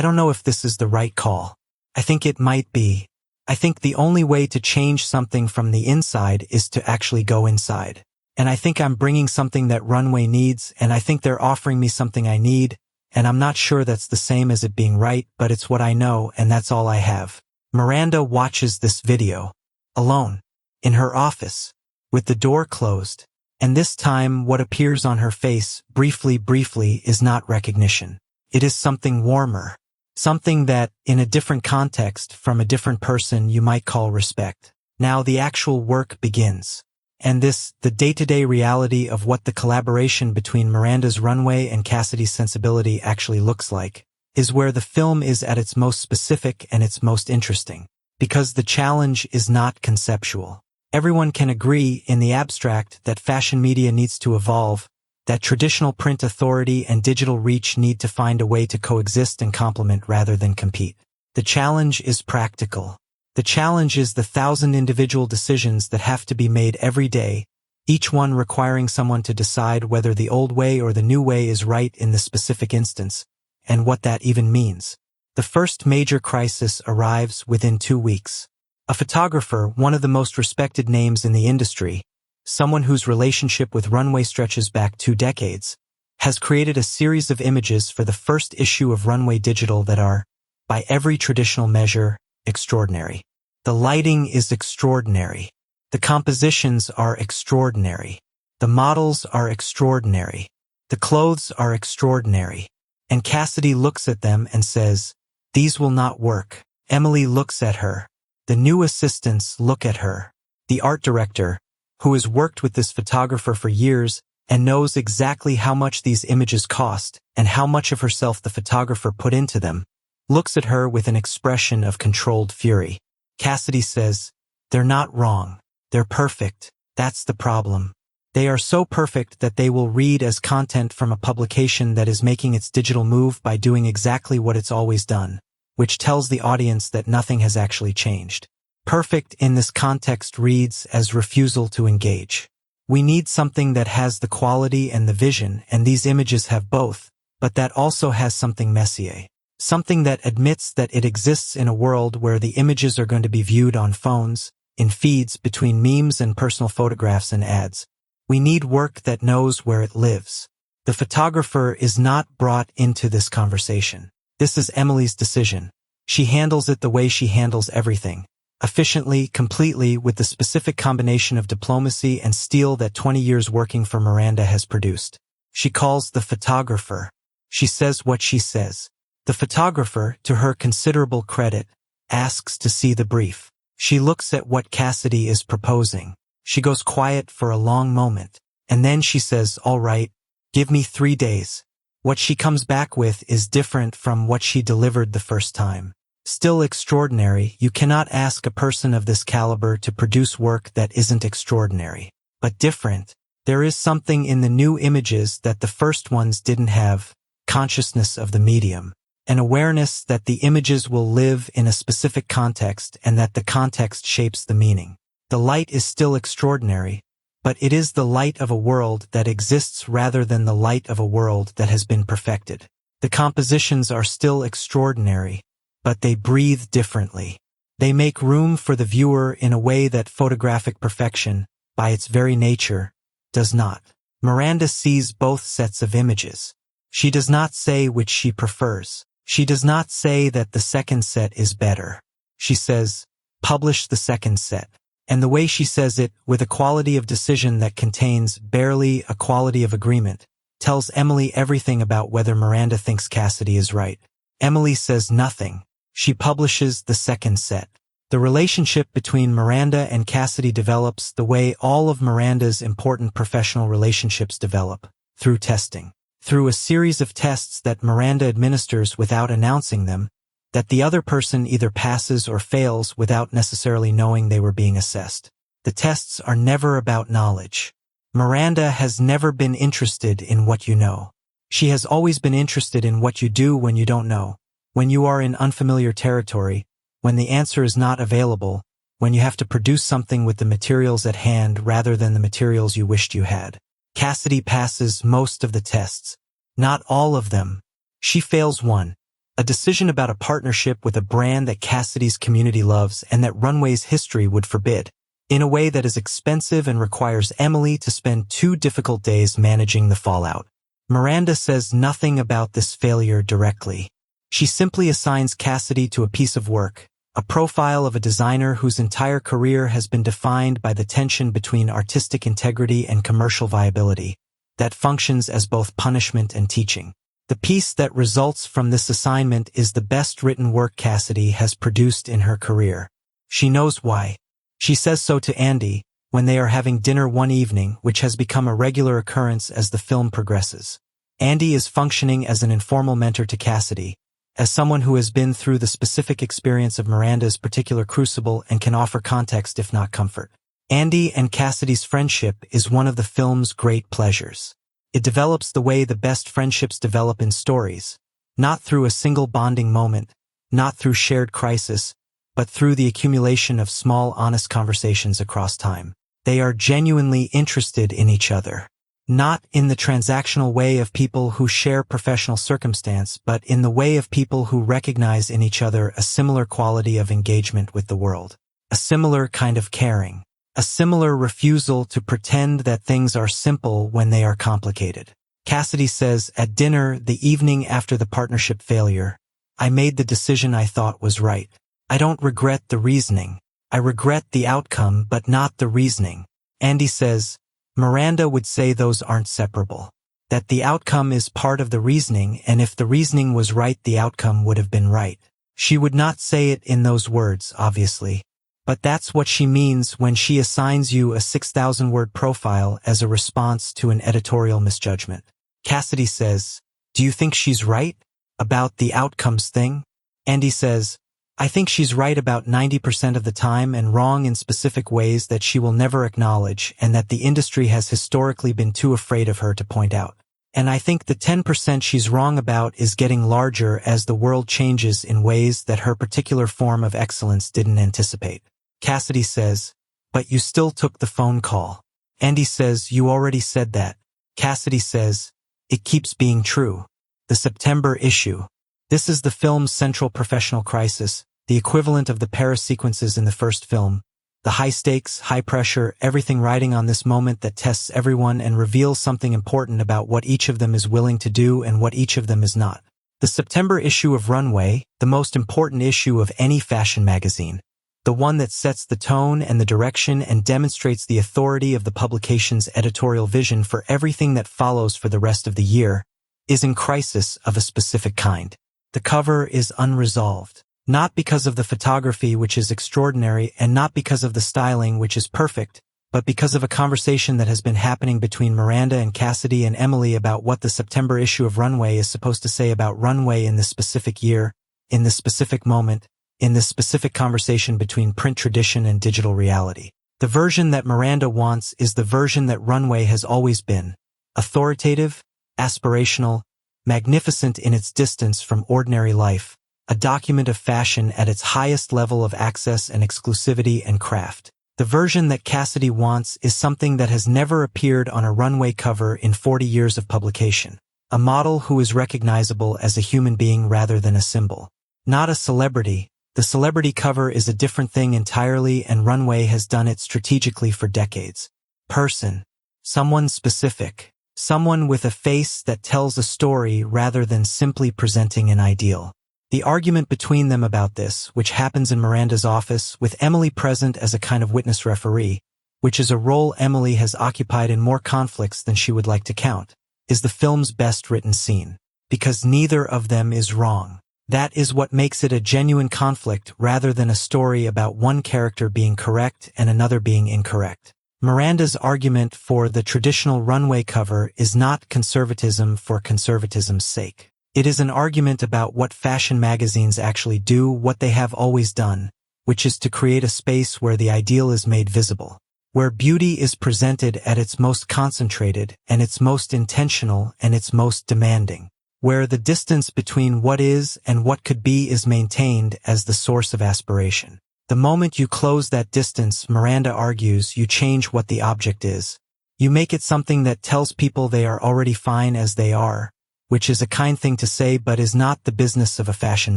don't know if this is the right call. I think it might be. I think the only way to change something from the inside is to actually go inside. And I think I'm bringing something that Runway needs, and I think they're offering me something I need, and I'm not sure that's the same as it being right, but it's what I know, and that's all I have." Miranda watches this video, alone, in her office, with the door closed, and this time what appears on her face, briefly, is not recognition. It is something warmer. Something that, in a different context, from a different person, you might call respect. Now the actual work begins. And this, the day-to-day reality of what the collaboration between Miranda's runway and Cassidy's sensibility actually looks like, is where the film is at its most specific and its most interesting. Because the challenge is not conceptual. Everyone can agree, in the abstract, that fashion media needs to evolve, that traditional print authority and digital reach need to find a way to coexist and complement rather than compete. The challenge is practical. The challenge is the 1,000 individual decisions that have to be made every day, each one requiring someone to decide whether the old way or the new way is right in the specific instance, and what that even means. The first major crisis arrives within 2 weeks. A photographer, one of the most respected names in the industry, someone whose relationship with runway stretches back 2 decades, has created a series of images for the first issue of Runway Digital that are, by every traditional measure, extraordinary. The lighting is extraordinary. The compositions are extraordinary. The models are extraordinary. The clothes are extraordinary. And Cassidy looks at them and says, "These will not work." Emily looks at her. The new assistants look at her. The art director, who has worked with this photographer for years and knows exactly how much these images cost and how much of herself the photographer put into them, looks at her with an expression of controlled fury. Cassidy says, "They're not wrong. They're perfect. That's the problem. They are so perfect that they will read as content from a publication that is making its digital move by doing exactly what it's always done, which tells the audience that nothing has actually changed." Perfect in this context reads as refusal to engage. We need something that has the quality and the vision, and these images have both, but that also has something messier. Something that admits that it exists in a world where the images are going to be viewed on phones, in feeds between memes and personal photographs and ads. We need work that knows where it lives. The photographer is not brought into this conversation. This is Emily's decision. She handles it the way she handles everything. Efficiently, completely, with the specific combination of diplomacy and steel that 20 years working for Miranda has produced. She calls the photographer. She says what she says. The photographer, to her considerable credit, asks to see the brief. She looks at what Cassidy is proposing. She goes quiet for a long moment, and then she says, "All right, give me 3 days." What she comes back with is different from what she delivered the first time. Still extraordinary. You cannot ask a person of this caliber to produce work that isn't extraordinary. But different. There is something in the new images that the first ones didn't have: consciousness of the medium. An awareness that the images will live in a specific context and that the context shapes the meaning. The light is still extraordinary, but it is the light of a world that exists rather than the light of a world that has been perfected. The compositions are still extraordinary, but they breathe differently. They make room for the viewer in a way that photographic perfection, by its very nature, does not. Miranda sees both sets of images. She does not say which she prefers. She does not say that the second set is better. She says, "Publish the second set." And the way she says it, with a quality of decision that contains barely a quality of agreement, tells Emily everything about whether Miranda thinks Cassidy is right. Emily says nothing. She publishes the second set. The relationship between Miranda and Cassidy develops the way all of Miranda's important professional relationships develop, through testing. Through a series of tests that Miranda administers without announcing them, that the other person either passes or fails without necessarily knowing they were being assessed. The tests are never about knowledge. Miranda has never been interested in what you know. She has always been interested in what you do when you don't know, when you are in unfamiliar territory, when the answer is not available, when you have to produce something with the materials at hand rather than the materials you wished you had. Cassidy passes most of the tests. Not all of them. She fails one. A decision about a partnership with a brand that Cassidy's community loves and that Runway's history would forbid, in a way that is expensive and requires Emily to spend 2 difficult days managing the fallout. Miranda says nothing about this failure directly. She simply assigns Cassidy to a piece of work, a profile of a designer whose entire career has been defined by the tension between artistic integrity and commercial viability, that functions as both punishment and teaching. The piece that results from this assignment is the best written work Cassidy has produced in her career. She knows why. She says so to Andy when they are having dinner one evening, which has become a regular occurrence as the film progresses. Andy is functioning as an informal mentor to Cassidy, as someone who has been through the specific experience of Miranda's particular crucible and can offer context if not comfort. Andy and Cassidy's friendship is one of the film's great pleasures. It develops the way the best friendships develop in stories, not through a single bonding moment, not through shared crisis, but through the accumulation of small, honest conversations across time. They are genuinely interested in each other, not in the transactional way of people who share professional circumstance, but in the way of people who recognize in each other a similar quality of engagement with the world, a similar kind of caring, a similar refusal to pretend that things are simple when they are complicated. Cassidy says at dinner the evening after the partnership failure, "I made the decision I thought was right. I don't regret the reasoning. I regret the outcome, but not the reasoning." Andy says, "Miranda would say those aren't separable. That the outcome is part of the reasoning, and if the reasoning was right, the outcome would have been right." She would not say it in those words, obviously. But that's what she means when she assigns you a 6,000-word profile as a response to an editorial misjudgment. Cassidy says, "Do you think she's right about the outcomes thing?" Andy says, "I think she's right about 90% of the time and wrong in specific ways that she will never acknowledge and that the industry has historically been too afraid of her to point out. And I think the 10% she's wrong about is getting larger as the world changes in ways that her particular form of excellence didn't anticipate." Cassidy says, "But you still took the phone call." Andy says, "You already said that." Cassidy says, "It keeps being true." The September issue. This is the film's central professional crisis, the equivalent of the Paris sequences in the first film. The high stakes, high pressure, everything riding on this moment that tests everyone and reveals something important about what each of them is willing to do and what each of them is not. The September issue of Runway, the most important issue of any fashion magazine, the one that sets the tone and the direction and demonstrates the authority of the publication's editorial vision for everything that follows for the rest of the year, is in crisis of a specific kind. The cover is unresolved, not because of the photography, which is extraordinary, and not because of the styling, which is perfect, but because of a conversation that has been happening between Miranda and Cassidy and Emily about what the September issue of Runway is supposed to say about Runway in this specific year, in this specific moment, in this specific conversation between print tradition and digital reality. The version that Miranda wants is the version that Runway has always been: authoritative, aspirational, magnificent in its distance from ordinary life, a document of fashion at its highest level of access and exclusivity and craft. The version that Cassidy wants is something that has never appeared on a runway cover in 40 years of publication. A model who is recognizable as a human being rather than a symbol. Not a celebrity. The celebrity cover is a different thing entirely, and Runway has done it strategically for decades. Person. Someone specific. Someone with a face that tells a story rather than simply presenting an ideal. The argument between them about this, which happens in Miranda's office, with Emily present as a kind of witness referee, which is a role Emily has occupied in more conflicts than she would like to count, is the film's best written scene. Because neither of them is wrong. That is what makes it a genuine conflict rather than a story about one character being correct and another being incorrect. Miranda's argument for the traditional runway cover is not conservatism for conservatism's sake. It is an argument about what fashion magazines actually do, what they have always done, which is to create a space where the ideal is made visible, where beauty is presented at its most concentrated and its most intentional and its most demanding, where the distance between what is and what could be is maintained as the source of aspiration. The moment you close that distance, Miranda argues, you change what the object is. You make it something that tells people they are already fine as they are, which is a kind thing to say but is not the business of a fashion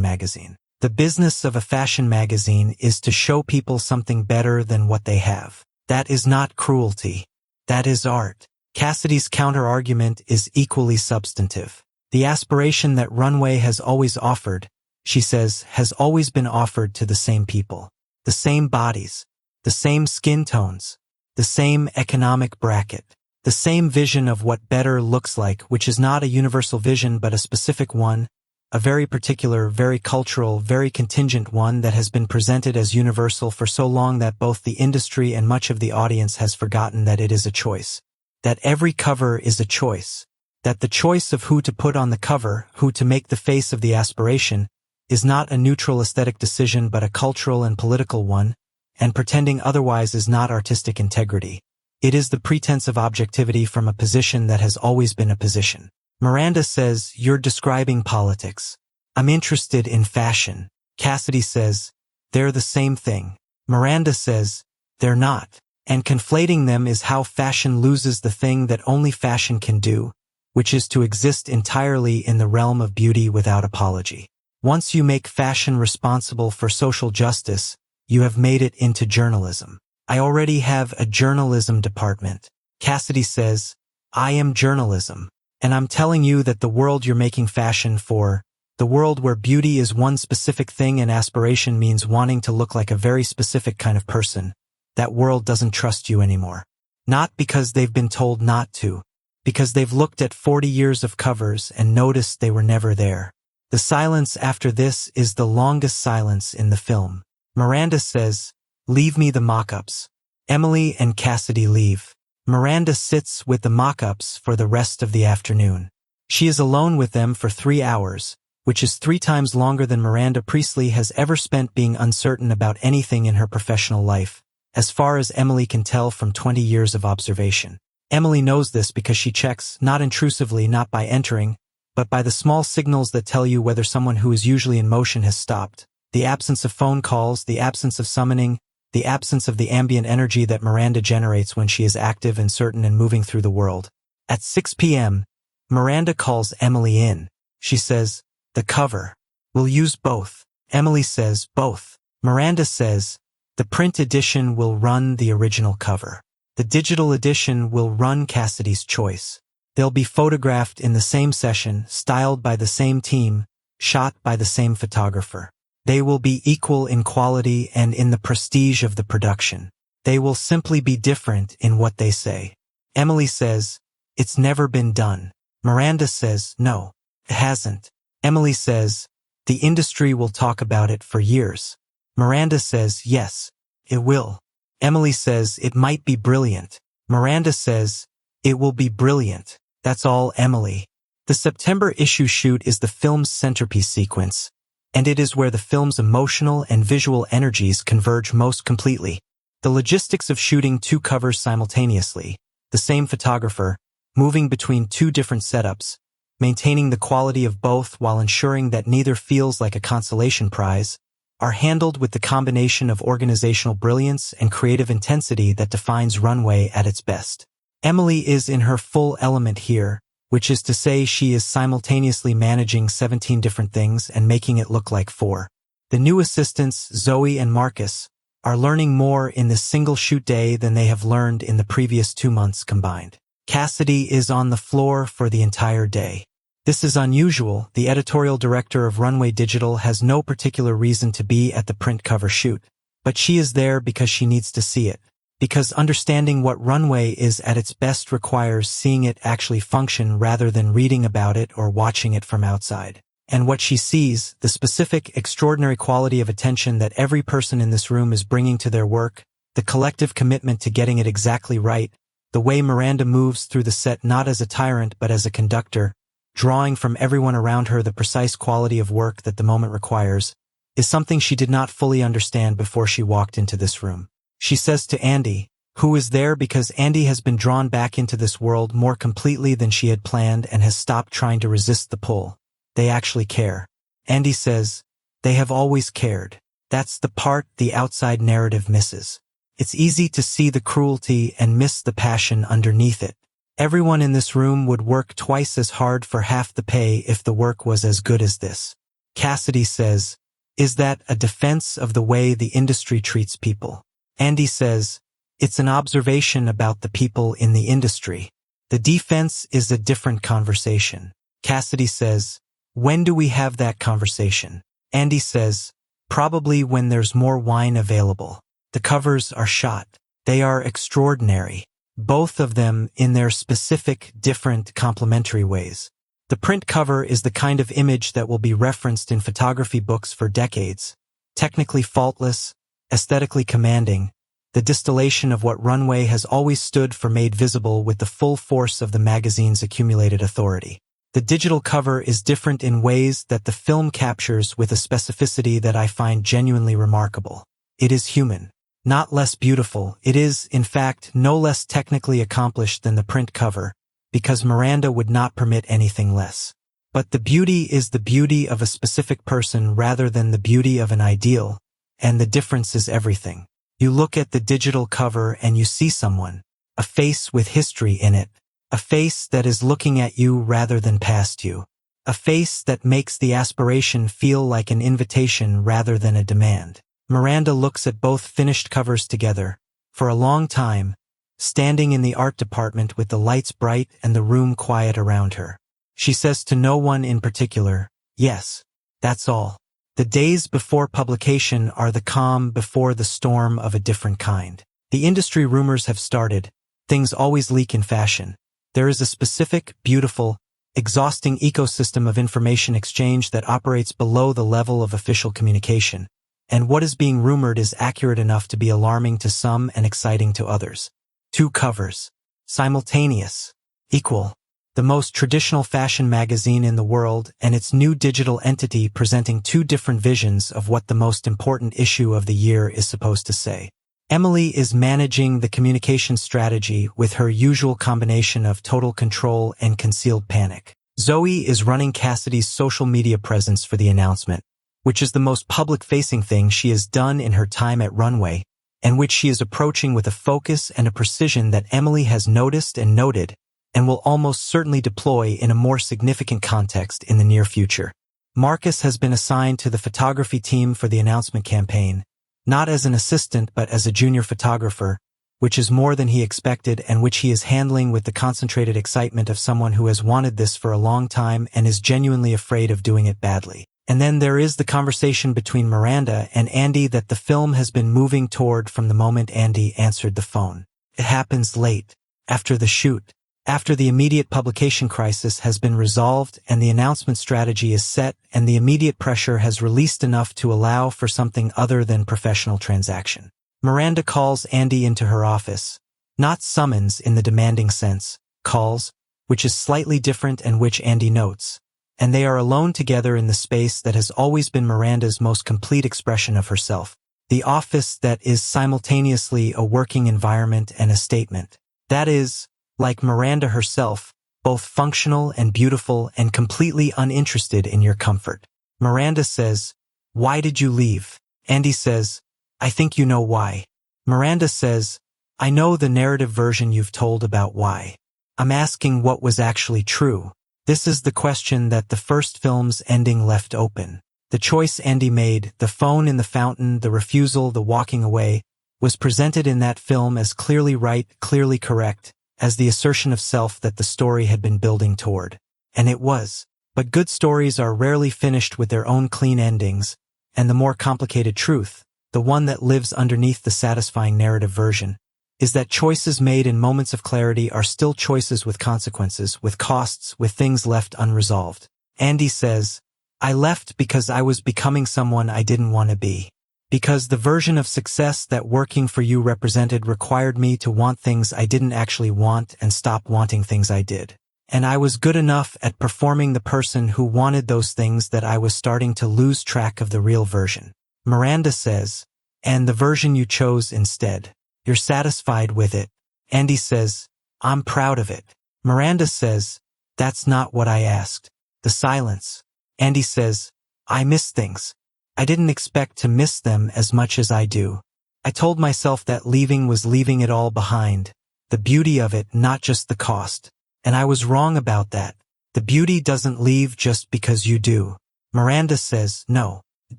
magazine. The business of a fashion magazine is to show people something better than what they have. That is not cruelty. That is art. Cassidy's counter-argument is equally substantive. The aspiration that Runway has always offered, she says, has always been offered to the same people. The same bodies, the same skin tones, the same economic bracket. The same vision of what better looks like, which is not a universal vision but a specific one, a very particular, very cultural, very contingent one that has been presented as universal for so long that both the industry and much of the audience has forgotten that it is a choice. That every cover is a choice. That the choice of who to put on the cover, who to make the face of the aspiration, is not a neutral aesthetic decision but a cultural and political one, and pretending otherwise is not artistic integrity. It is the pretense of objectivity from a position that has always been a position. Miranda says, "You're describing politics." "I'm interested in fashion." Cassidy says, "They're the same thing." Miranda says, "They're not." And conflating them is how fashion loses the thing that only fashion can do, which is to exist entirely in the realm of beauty without apology. Once you make fashion responsible for social justice, you have made it into journalism. "I already have a journalism department." Cassidy says, "I am journalism. And I'm telling you that the world you're making fashion for, the world where beauty is one specific thing and aspiration means wanting to look like a very specific kind of person, that world doesn't trust you anymore. Not because they've been told not to, because they've looked at 40 years of covers and noticed they were never there." The silence after this is the longest silence in the film. Miranda says, "Leave me the mock-ups." Emily and Cassidy leave. Miranda sits with the mock-ups for the rest of the afternoon. She is alone with them for 3 hours, which is 3 times longer than Miranda Priestley has ever spent being uncertain about anything in her professional life, as far as Emily can tell from 20 years of observation. Emily knows this because she checks, not intrusively, not by entering, but by the small signals that tell you whether someone who is usually in motion has stopped, the absence of phone calls, the absence of summoning, the absence of the ambient energy that Miranda generates when she is active and certain and moving through the world. At 6 p.m., Miranda calls Emily in. She says, "The cover. We'll use both." Emily says, "Both." Miranda says, "The print edition will run the original cover. The digital edition will run Cassidy's choice. They'll be photographed in the same session, styled by the same team, shot by the same photographer. They will be equal in quality and in the prestige of the production. They will simply be different in what they say." Emily says, "It's never been done." Miranda says, "No, it hasn't." Emily says, "The industry will talk about it for years." Miranda says, "Yes, it will." Emily says, "It might be brilliant." Miranda says, "It will be brilliant." That's all, Emily. The September issue shoot is the film's centerpiece sequence, and it is where the film's emotional and visual energies converge most completely. The logistics of shooting 2 covers simultaneously, the same photographer, moving between 2 different setups, maintaining the quality of both while ensuring that neither feels like a consolation prize, are handled with the combination of organizational brilliance and creative intensity that defines Runway at its best. Emily is in her full element here, which is to say she is simultaneously managing 17 different things and making it look like 4. The new assistants, Zoe and Marcus, are learning more in this single shoot day than they have learned in the previous 2 months combined. Cassidy is on the floor for the entire day. This is unusual. The editorial director of Runway Digital has no particular reason to be at the print cover shoot, but she is there because she needs to see it. Because understanding what Runway is at its best requires seeing it actually function rather than reading about it or watching it from outside. And what she sees, the specific, extraordinary quality of attention that every person in this room is bringing to their work, the collective commitment to getting it exactly right, the way Miranda moves through the set not as a tyrant but as a conductor, drawing from everyone around her the precise quality of work that the moment requires, is something she did not fully understand before she walked into this room. She says to Andy, who is there because Andy has been drawn back into this world more completely than she had planned and has stopped trying to resist the pull, "They actually care." Andy says, "They have always cared." That's the part the outside narrative misses. It's easy to see the cruelty and miss the passion underneath it. Everyone in this room would work twice as hard for half the pay if the work was as good as this. Cassidy says, "Is that a defense of the way the industry treats people?" Andy says, "It's an observation about the people in the industry. The defense is a different conversation." Cassidy says, "When do we have that conversation?" Andy says, "Probably when there's more wine available." The covers are shot. They are extraordinary. both of them in their specific, different, complementary ways. The print cover is the kind of image that will be referenced in photography books for decades. Technically faultless, aesthetically commanding, the distillation of what Runway has always stood for made visible with the full force of the magazine's accumulated authority. The digital cover is different in ways that the film captures with a specificity that I find genuinely remarkable. It is human. Not less beautiful, it is, in fact, no less technically accomplished than the print cover, because Miranda would not permit anything less. But the beauty is the beauty of a specific person rather than the beauty of an ideal, and the difference is everything. You look at the digital cover and you see someone, a face with history in it, a face that is looking at you rather than past you, a face that makes the aspiration feel like an invitation rather than a demand. Miranda looks at both finished covers together, for a long time, standing in the art department with the lights bright and the room quiet around her. She says to no one in particular, "Yes, that's all." The days before publication are the calm before the storm of a different kind. The industry rumors have started. Things always leak in fashion. There is a specific, beautiful, exhausting ecosystem of information exchange that operates below the level of official communication. And what is being rumored is accurate enough to be alarming to some and exciting to others. 2 covers. Simultaneous. Equal. The most traditional fashion magazine in the world and its new digital entity presenting 2 different visions of what the most important issue of the year is supposed to say. Emily is managing the communication strategy with her usual combination of total control and concealed panic. Zoe is running Cassidy's social media presence for the announcement, which is the most public-facing thing she has done in her time at Runway, and which she is approaching with a focus and a precision that Emily has noticed and noted, and will almost certainly deploy in a more significant context in the near future. Marcus has been assigned to the photography team for the announcement campaign, not as an assistant but as a junior photographer, which is more than he expected and which he is handling with the concentrated excitement of someone who has wanted this for a long time and is genuinely afraid of doing it badly. And then there is the conversation between Miranda and Andy that the film has been moving toward from the moment Andy answered the phone. It happens late, after the shoot, after the immediate publication crisis has been resolved and the announcement strategy is set and the immediate pressure has released enough to allow for something other than professional transaction. Miranda calls Andy into her office, not summons in the demanding sense, calls, which is slightly different and which Andy notes. And they are alone together in the space that has always been Miranda's most complete expression of herself, the office that is simultaneously a working environment and a statement. That is, like Miranda herself, both functional and beautiful and completely uninterested in your comfort. Miranda says, "Why did you leave?" Andy says, "I think you know why." Miranda says, "I know the narrative version you've told about why. I'm asking what was actually true." This is the question that the first film's ending left open. The choice Andy made, the phone in the fountain, the refusal, the walking away, was presented in that film as clearly right, clearly correct, as the assertion of self that the story had been building toward. And it was. But good stories are rarely finished with their own clean endings, and the more complicated truth, the one that lives underneath the satisfying narrative version, is that choices made in moments of clarity are still choices with consequences, with costs, with things left unresolved. Andy says, "I left because I was becoming someone I didn't want to be. Because the version of success that working for you represented required me to want things I didn't actually want and stop wanting things I did. And I was good enough at performing the person who wanted those things that I was starting to lose track of the real version." Miranda says, "And the version you chose instead. You're satisfied with it." Andy says, "I'm proud of it." Miranda says, "That's not what I asked." The silence. Andy says, "I miss things. I didn't expect to miss them as much as I do. I told myself that leaving was leaving it all behind, the beauty of it, not just the cost. And I was wrong about that. The beauty doesn't leave just because you do." Miranda says, "No, it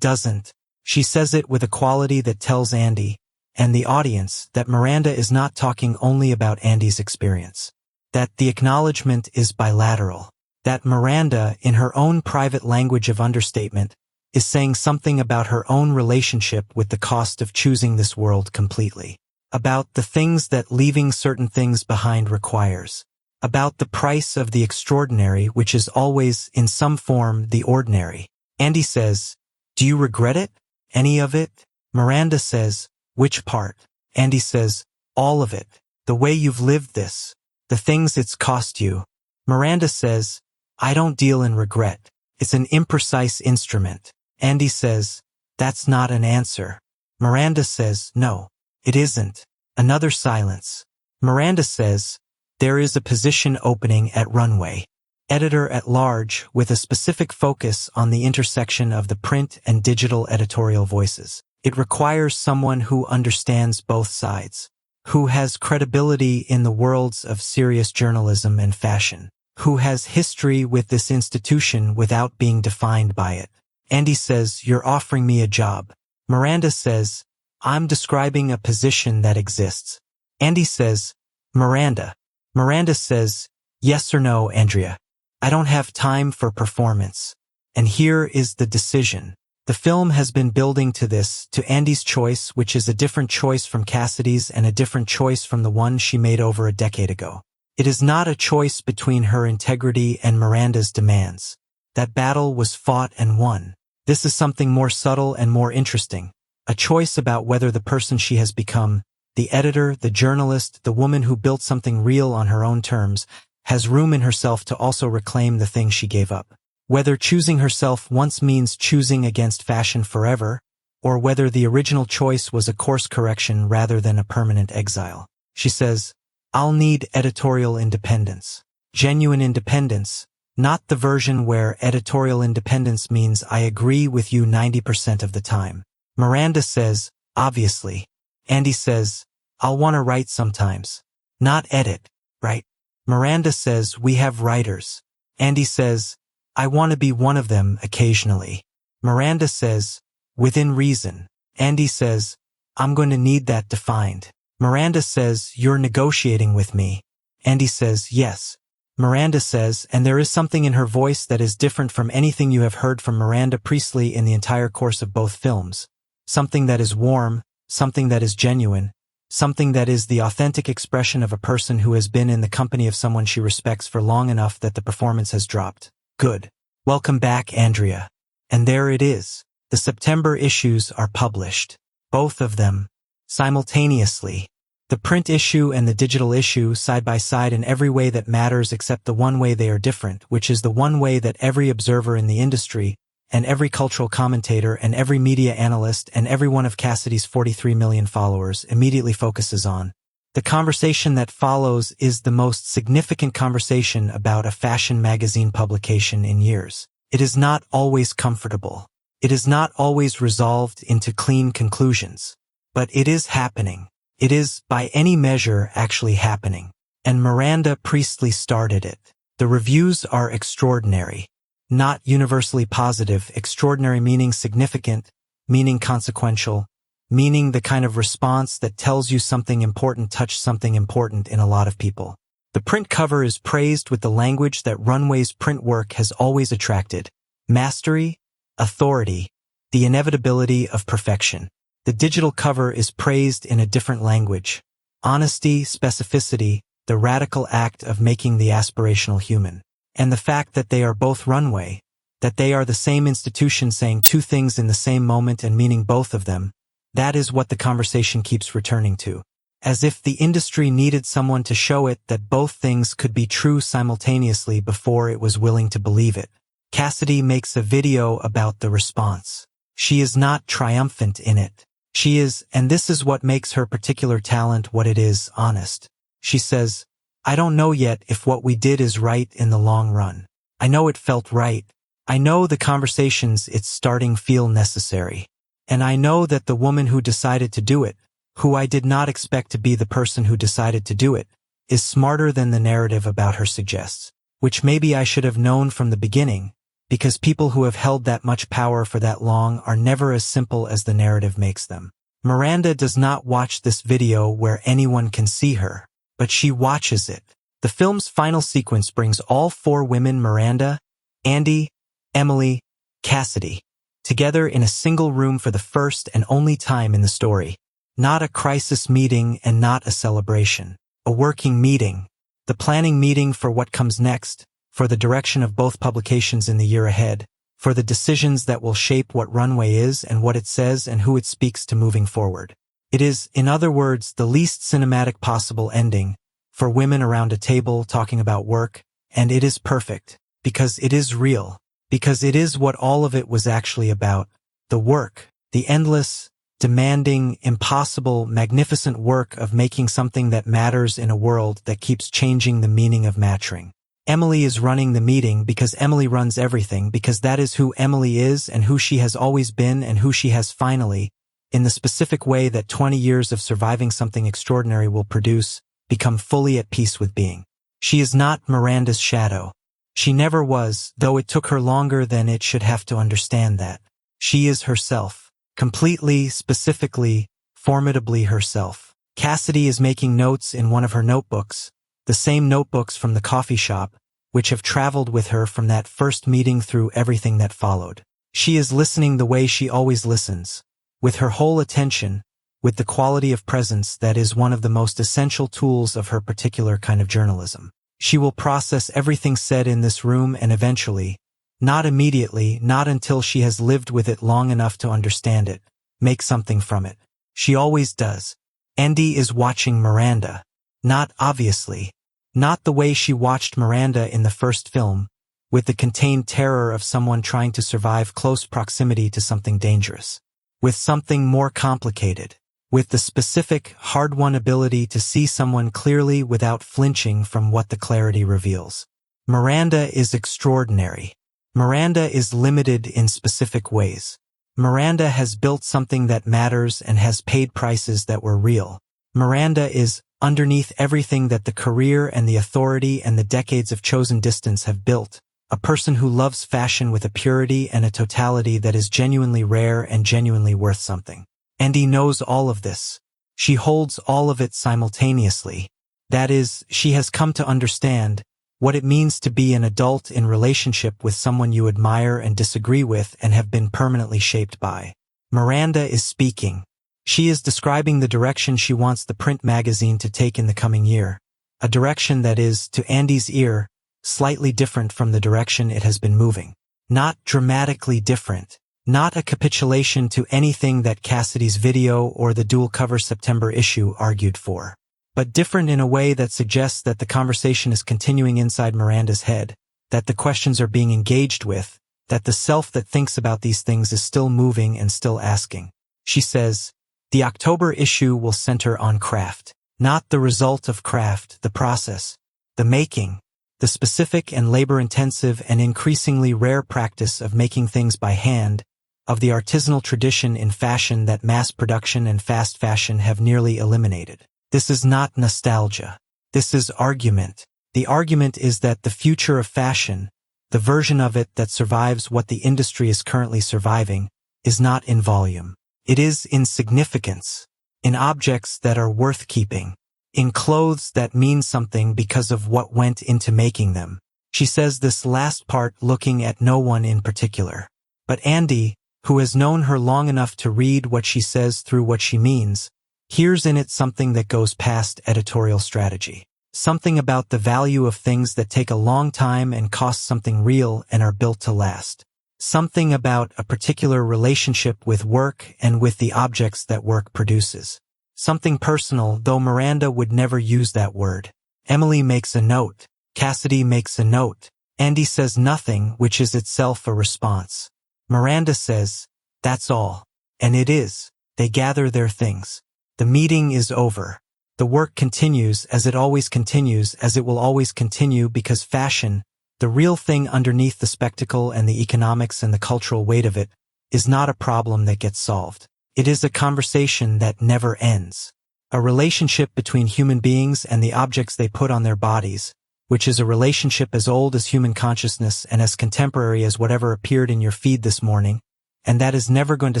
doesn't." She says it with a quality that tells Andy, and the audience, that Miranda is not talking only about Andy's experience. That the acknowledgement is bilateral. That Miranda, in her own private language of understatement, is saying something about her own relationship with the cost of choosing this world completely. about the things that leaving certain things behind requires, about the price of the extraordinary which is always, in some form, the ordinary. Andy says, "Do you regret it? Any of it?" Miranda says, "Which part?" Andy says, "All of it. The way you've lived this. The things it's cost you." Miranda says, "I don't deal in regret. It's an imprecise instrument." Andy says, "That's not an answer." Miranda says, "No, it isn't." Another silence. Miranda says, "There is a position opening at Runway. Editor at large with a specific focus on the intersection of the print and digital editorial voices. It requires someone who understands both sides, who has credibility in the worlds of serious journalism and fashion, who has history with this institution without being defined by it." Andy says, "You're offering me a job." Miranda says, "I'm describing a position that exists." Andy says, "Miranda." Miranda says, "Yes or no, Andrea. I don't have time for performance." And here is the decision. The film has been building to this, to Andy's choice, which is a different choice from Cassidy's and a different choice from the one she made over a decade ago. It is not a choice between her integrity and Miranda's demands. That battle was fought and won. This is something more subtle and more interesting. A choice about whether the person she has become, the editor, the journalist, the woman who built something real on her own terms, has room in herself to also reclaim the thing she gave up. Whether choosing herself once means choosing against fashion forever, or whether the original choice was a course correction rather than a permanent exile. She says, "I'll need editorial independence. Genuine independence, not the version where editorial independence means I agree with you 90% of the time." Miranda says, "Obviously." Andy says, "I'll want to write sometimes. Not edit, right?" Miranda says, "We have writers." Andy says, "I want to be one of them occasionally." Miranda says, "Within reason." Andy says, "I'm going to need that defined." Miranda says, "You're negotiating with me." Andy says, "Yes." Miranda says, and there is something in her voice that is different from anything you have heard from Miranda Priestley in the entire course of both films. Something that is warm, something that is genuine, something that is the authentic expression of a person who has been in the company of someone she respects for long enough that the performance has dropped. Good. Welcome back, Andrea. And there it is. The September issues are published. Both of them. Simultaneously. The print issue and the digital issue side by side in every way that matters except the one way they are different, which is the one way that every observer in the industry, and every cultural commentator and every media analyst and every one of Cassidy's 43 million followers immediately focuses on. The conversation that follows is the most significant conversation about a fashion magazine publication in years. It is not always comfortable. It is not always resolved into clean conclusions. But it is happening. It is, by any measure, actually happening. And Miranda Priestley started it. The reviews are extraordinary. Not universally positive, extraordinary meaning significant, meaning consequential, meaning the kind of response that tells you something important touched something important in a lot of people. The print cover is praised with the language that Runway's print work has always attracted: mastery, authority, the inevitability of perfection. The digital cover is praised in a different language: honesty, specificity, the radical act of making the aspirational human. And the fact that they are both Runway, that they are the same institution saying two things in the same moment and meaning both of them, that is what the conversation keeps returning to. As if the industry needed someone to show it that both things could be true simultaneously before it was willing to believe it. Cassidy makes a video about the response. She is not triumphant in it. She is, and this is what makes her particular talent what it is, honest. She says, "I don't know yet if what we did is right in the long run. I know it felt right. I know the conversations it's starting feel necessary. And I know that the woman who decided to do it, who I did not expect to be the person who decided to do it, is smarter than the narrative about her suggests, which maybe I should have known from the beginning, because people who have held that much power for that long are never as simple as the narrative makes them." Miranda does not watch this video where anyone can see her, but she watches it. The film's final sequence brings all four women, Miranda, Andy, Emily, Cassidy, together in a single room for the first and only time in the story. Not a crisis meeting and not a celebration. A working meeting. The planning meeting for what comes next, for the direction of both publications in the year ahead, for the decisions that will shape what Runway is and what it says and who it speaks to moving forward. It is, in other words, the least cinematic possible ending for women around a table talking about work, and it is perfect, because it is real, because it is what all of it was actually about, the work, the endless, demanding, impossible, magnificent work of making something that matters in a world that keeps changing the meaning of matching. Emily is running the meeting because Emily runs everything, because that is who Emily is and who she has always been and who she has finally, in the specific way that 20 years of surviving something extraordinary will produce, become fully at peace with being. She is not Miranda's shadow. She never was, though it took her longer than it should have to understand that. She is herself. Completely, specifically, formidably herself. Cassidy is making notes in one of her notebooks, the same notebooks from the coffee shop, which have traveled with her from that first meeting through everything that followed. She is listening the way she always listens, with her whole attention, with the quality of presence that is one of the most essential tools of her particular kind of journalism. She will process everything said in this room and eventually, not immediately, not until she has lived with it long enough to understand it, make something from it. She always does. Andy is watching Miranda. Not obviously. Not the way she watched Miranda in the first film, with the contained terror of someone trying to survive close proximity to something dangerous. With something more complicated. With the specific, hard-won ability to see someone clearly without flinching from what the clarity reveals. Miranda is extraordinary. Miranda is limited in specific ways. Miranda has built something that matters and has paid prices that were real. Miranda is, underneath everything that the career and the authority and the decades of chosen distance have built, a person who loves fashion with a purity and a totality that is genuinely rare and genuinely worth something. Andy knows all of this. She holds all of it simultaneously. That is, she has come to understand what it means to be an adult in relationship with someone you admire and disagree with and have been permanently shaped by. Miranda is speaking. She is describing the direction she wants the print magazine to take in the coming year, a direction that is, to Andy's ear, slightly different from the direction it has been moving. Not dramatically different. Not a capitulation to anything that Cassidy's video or the dual-cover September issue argued for. But different in a way that suggests that the conversation is continuing inside Miranda's head, that the questions are being engaged with, that the self that thinks about these things is still moving and still asking. She says, the October issue will center on craft. Not the result of craft, the process, the making, the specific and labor-intensive and increasingly rare practice of making things by hand, of the artisanal tradition in fashion that mass production and fast fashion have nearly eliminated. This is not nostalgia. This is argument. The argument is that the future of fashion, the version of it that survives what the industry is currently surviving, is not in volume. It is in significance, in objects that are worth keeping, in clothes that mean something because of what went into making them. She says this last part looking at no one in particular. But Andy, who has known her long enough to read what she says through what she means, hears in it something that goes past editorial strategy. Something about the value of things that take a long time and cost something real and are built to last. Something about a particular relationship with work and with the objects that work produces. Something personal, though Miranda would never use that word. Emily makes a note. Cassidy makes a note. Andy says nothing, which is itself a response. Miranda says, that's all. And it is. They gather their things. The meeting is over. The work continues as it always continues, as it will always continue, because fashion, the real thing underneath the spectacle and the economics and the cultural weight of it, is not a problem that gets solved. It is a conversation that never ends. A relationship between human beings and the objects they put on their bodies, which is a relationship as old as human consciousness and as contemporary as whatever appeared in your feed this morning, and that is never going to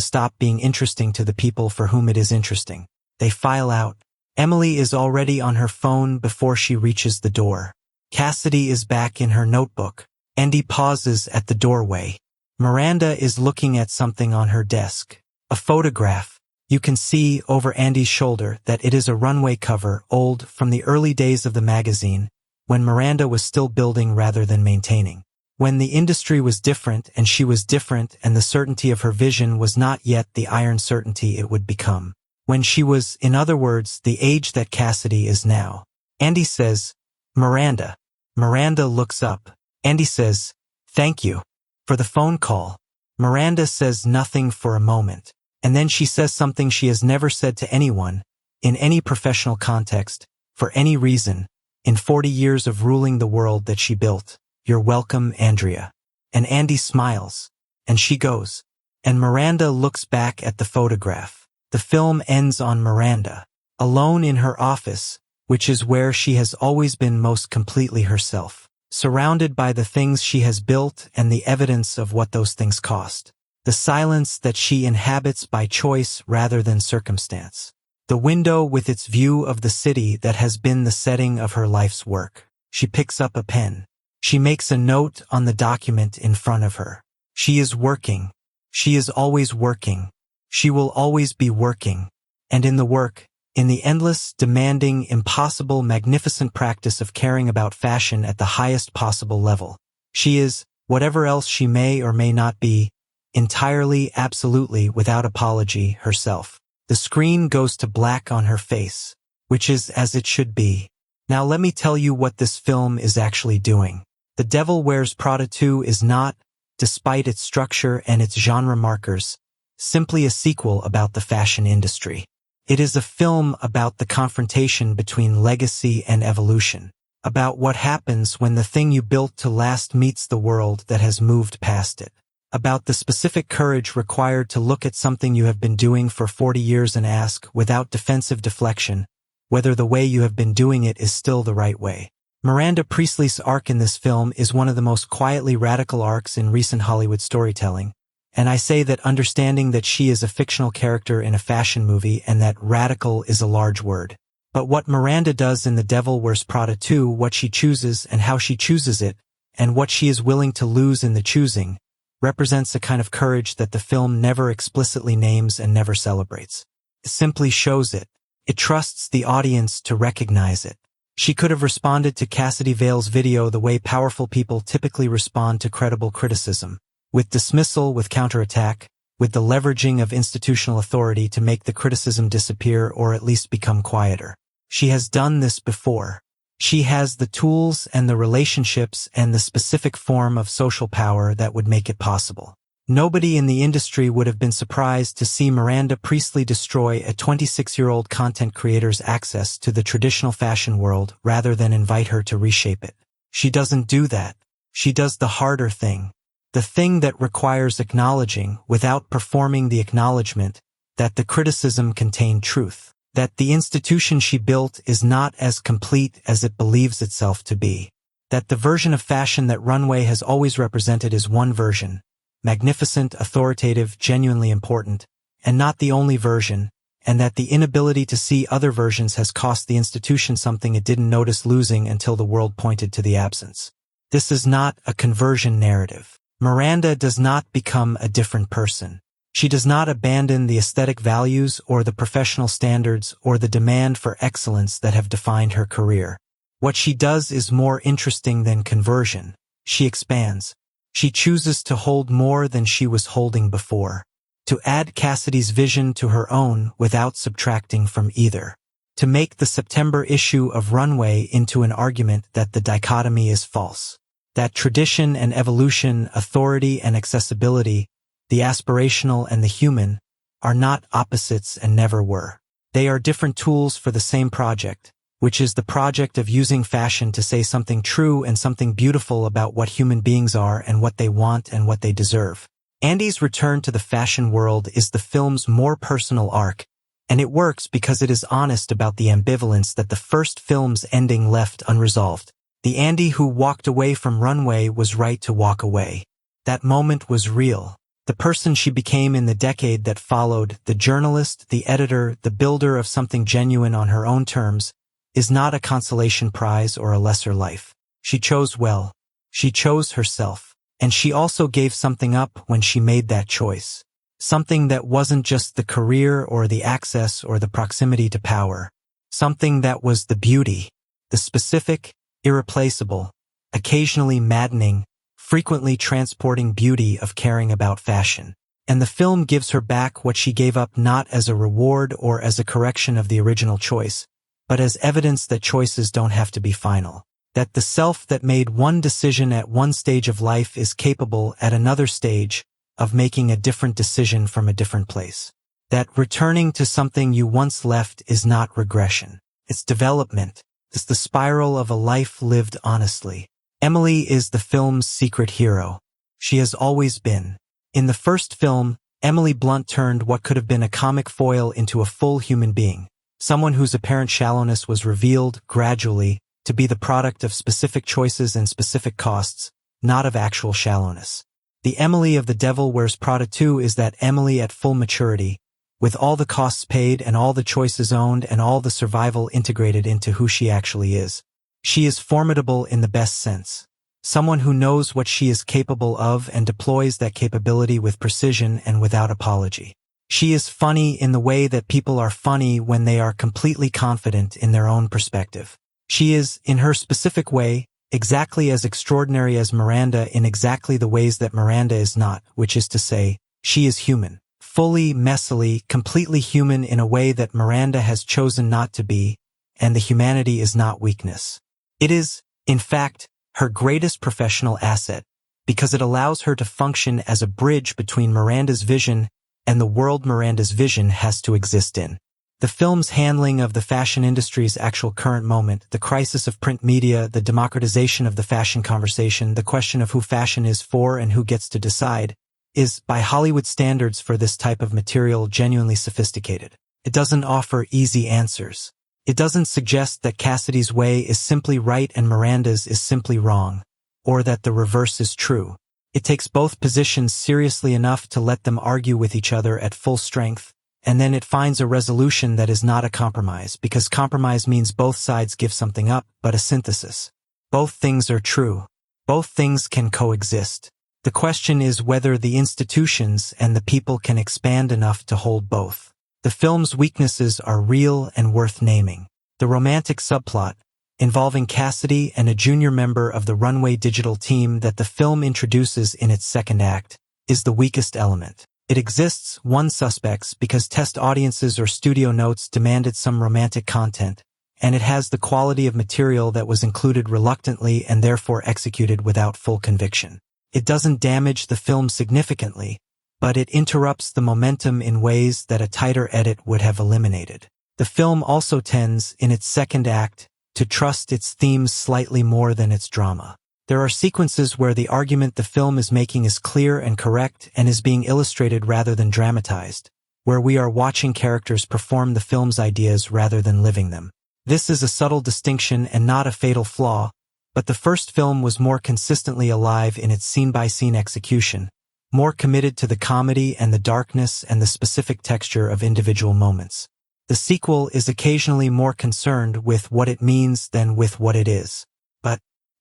stop being interesting to the people for whom it is interesting. They file out. Emily is already on her phone before she reaches the door. Cassidy is back in her notebook. Andy pauses at the doorway. Miranda is looking at something on her desk. A photograph. You can see over Andy's shoulder that it is a runway cover, old from the early days of the magazine, when Miranda was still building rather than maintaining. When the industry was different and she was different and the certainty of her vision was not yet the iron certainty it would become. When she was, in other words, the age that Cassidy is now. Andy says, "Miranda." Miranda looks up. Andy says, "Thank you for the phone call." Miranda says nothing for a moment, and then she says something she has never said to anyone, in any professional context, for any reason, in 40 years of ruling the world that she built. "You're welcome, Andrea." And Andy smiles, and she goes. And Miranda looks back at the photograph. The film ends on Miranda, alone in her office, which is where she has always been most completely herself, surrounded by the things she has built and the evidence of what those things cost. The silence that she inhabits by choice rather than circumstance. The window with its view of the city that has been the setting of her life's work. She picks up a pen. She makes a note on the document in front of her. She is working. She is always working. She will always be working. And in the work, in the endless, demanding, impossible, magnificent practice of caring about fashion at the highest possible level, she is, whatever else she may or may not be, entirely, absolutely, without apology, herself. The screen goes to black on her face, which is as it should be. Now let me tell you what this film is actually doing. The Devil Wears Prada 2 is not, despite its structure and its genre markers, simply a sequel about the fashion industry. It is a film about the confrontation between legacy and evolution, about what happens when the thing you built to last meets the world that has moved past it, about the specific courage required to look at something you have been doing for 40 years and ask, without defensive deflection, whether the way you have been doing it is still the right way. Miranda Priestley's arc in this film is one of the most quietly radical arcs in recent Hollywood storytelling, and I say that understanding that she is a fictional character in a fashion movie and that radical is a large word. But what Miranda does in The Devil Wears Prada 2, what she chooses and how she chooses it, and what she is willing to lose in the choosing, represents a kind of courage that the film never explicitly names and never celebrates. It simply shows it. It trusts the audience to recognize it. She could have responded to Cassidy Vale's video the way powerful people typically respond to credible criticism, with dismissal, with counterattack, with the leveraging of institutional authority to make the criticism disappear or at least become quieter. She has done this before. She has the tools and the relationships and the specific form of social power that would make it possible. Nobody in the industry would have been surprised to see Miranda Priestley destroy a 26-year-old content creator's access to the traditional fashion world rather than invite her to reshape it. She doesn't do that. She does the harder thing. The thing that requires acknowledging, without performing the acknowledgement, that the criticism contained truth. That the institution she built is not as complete as it believes itself to be. That the version of fashion that Runway has always represented is one version. Magnificent, authoritative, genuinely important, and not the only version, and that the inability to see other versions has cost the institution something it didn't notice losing until the world pointed to the absence. This is not a conversion narrative. Miranda does not become a different person. She does not abandon the aesthetic values or the professional standards or the demand for excellence that have defined her career. What she does is more interesting than conversion. She expands. She chooses to hold more than she was holding before, to add Cassidy's vision to her own without subtracting from either, to make the September issue of Runway into an argument that the dichotomy is false, that tradition and evolution, authority and accessibility, the aspirational and the human, are not opposites and never were. They are different tools for the same project, which is the project of using fashion to say something true and something beautiful about what human beings are and what they want and what they deserve. Andy's return to the fashion world is the film's more personal arc, and it works because it is honest about the ambivalence that the first film's ending left unresolved. The Andy who walked away from Runway was right to walk away. That moment was real. The person she became in the decade that followed, the journalist, the editor, the builder of something genuine on her own terms, is not a consolation prize or a lesser life. She chose well. She chose herself. And she also gave something up when she made that choice. Something that wasn't just the career or the access or the proximity to power. Something that was the beauty, the specific, irreplaceable, occasionally maddening, frequently transporting beauty of caring about fashion. And the film gives her back what she gave up not as a reward or as a correction of the original choice, but as evidence that choices don't have to be final. That the self that made one decision at one stage of life is capable at another stage of making a different decision from a different place. That returning to something you once left is not regression. It's development. It's the spiral of a life lived honestly. Emily is the film's secret hero. She has always been. In the first film, Emily Blunt turned what could have been a comic foil into a full human being. Someone whose apparent shallowness was revealed, gradually, to be the product of specific choices and specific costs, not of actual shallowness. The Emily of The Devil Wears Prada 2 is that Emily at full maturity, with all the costs paid and all the choices owned and all the survival integrated into who she actually is. She is formidable in the best sense. Someone who knows what she is capable of and deploys that capability with precision and without apology. She is funny in the way that people are funny when they are completely confident in their own perspective. She is, in her specific way, exactly as extraordinary as Miranda in exactly the ways that Miranda is not, which is to say, she is human. Fully, messily, completely human in a way that Miranda has chosen not to be, and the humanity is not weakness. It is, in fact, her greatest professional asset, because it allows her to function as a bridge between Miranda's vision and the world Miranda's vision has to exist in. The film's handling of the fashion industry's actual current moment, the crisis of print media, the democratization of the fashion conversation, the question of who fashion is for and who gets to decide, is, by Hollywood standards for this type of material, genuinely sophisticated. It doesn't offer easy answers. It doesn't suggest that Cassidy's way is simply right and Miranda's is simply wrong, or that the reverse is true. It takes both positions seriously enough to let them argue with each other at full strength, and then it finds a resolution that is not a compromise, because compromise means both sides give something up, but a synthesis. Both things are true. Both things can coexist. The question is whether the institutions and the people can expand enough to hold both. The film's weaknesses are real and worth naming. The romantic subplot, involving Cassidy and a junior member of the Runway Digital team that the film introduces in its second act, is the weakest element. It exists, one suspects, because test audiences or studio notes demanded some romantic content, and it has the quality of material that was included reluctantly and therefore executed without full conviction. It doesn't damage the film significantly, but it interrupts the momentum in ways that a tighter edit would have eliminated. The film also tends, in its second act, to trust its themes slightly more than its drama. There are sequences where the argument the film is making is clear and correct and is being illustrated rather than dramatized, where we are watching characters perform the film's ideas rather than living them. This is a subtle distinction and not a fatal flaw, but the first film was more consistently alive in its scene-by-scene execution, more committed to the comedy and the darkness and the specific texture of individual moments. The sequel is occasionally more concerned with what it means than with what it is.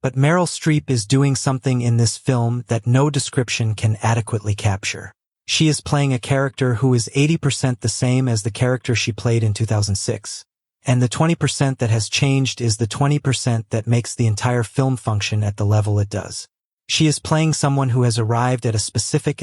But Meryl Streep is doing something in this film that no description can adequately capture. She is playing a character who is 80% the same as the character she played in 2006. And the 20% that has changed is the 20% that makes the entire film function at the level it does. She is playing someone who has arrived at a specific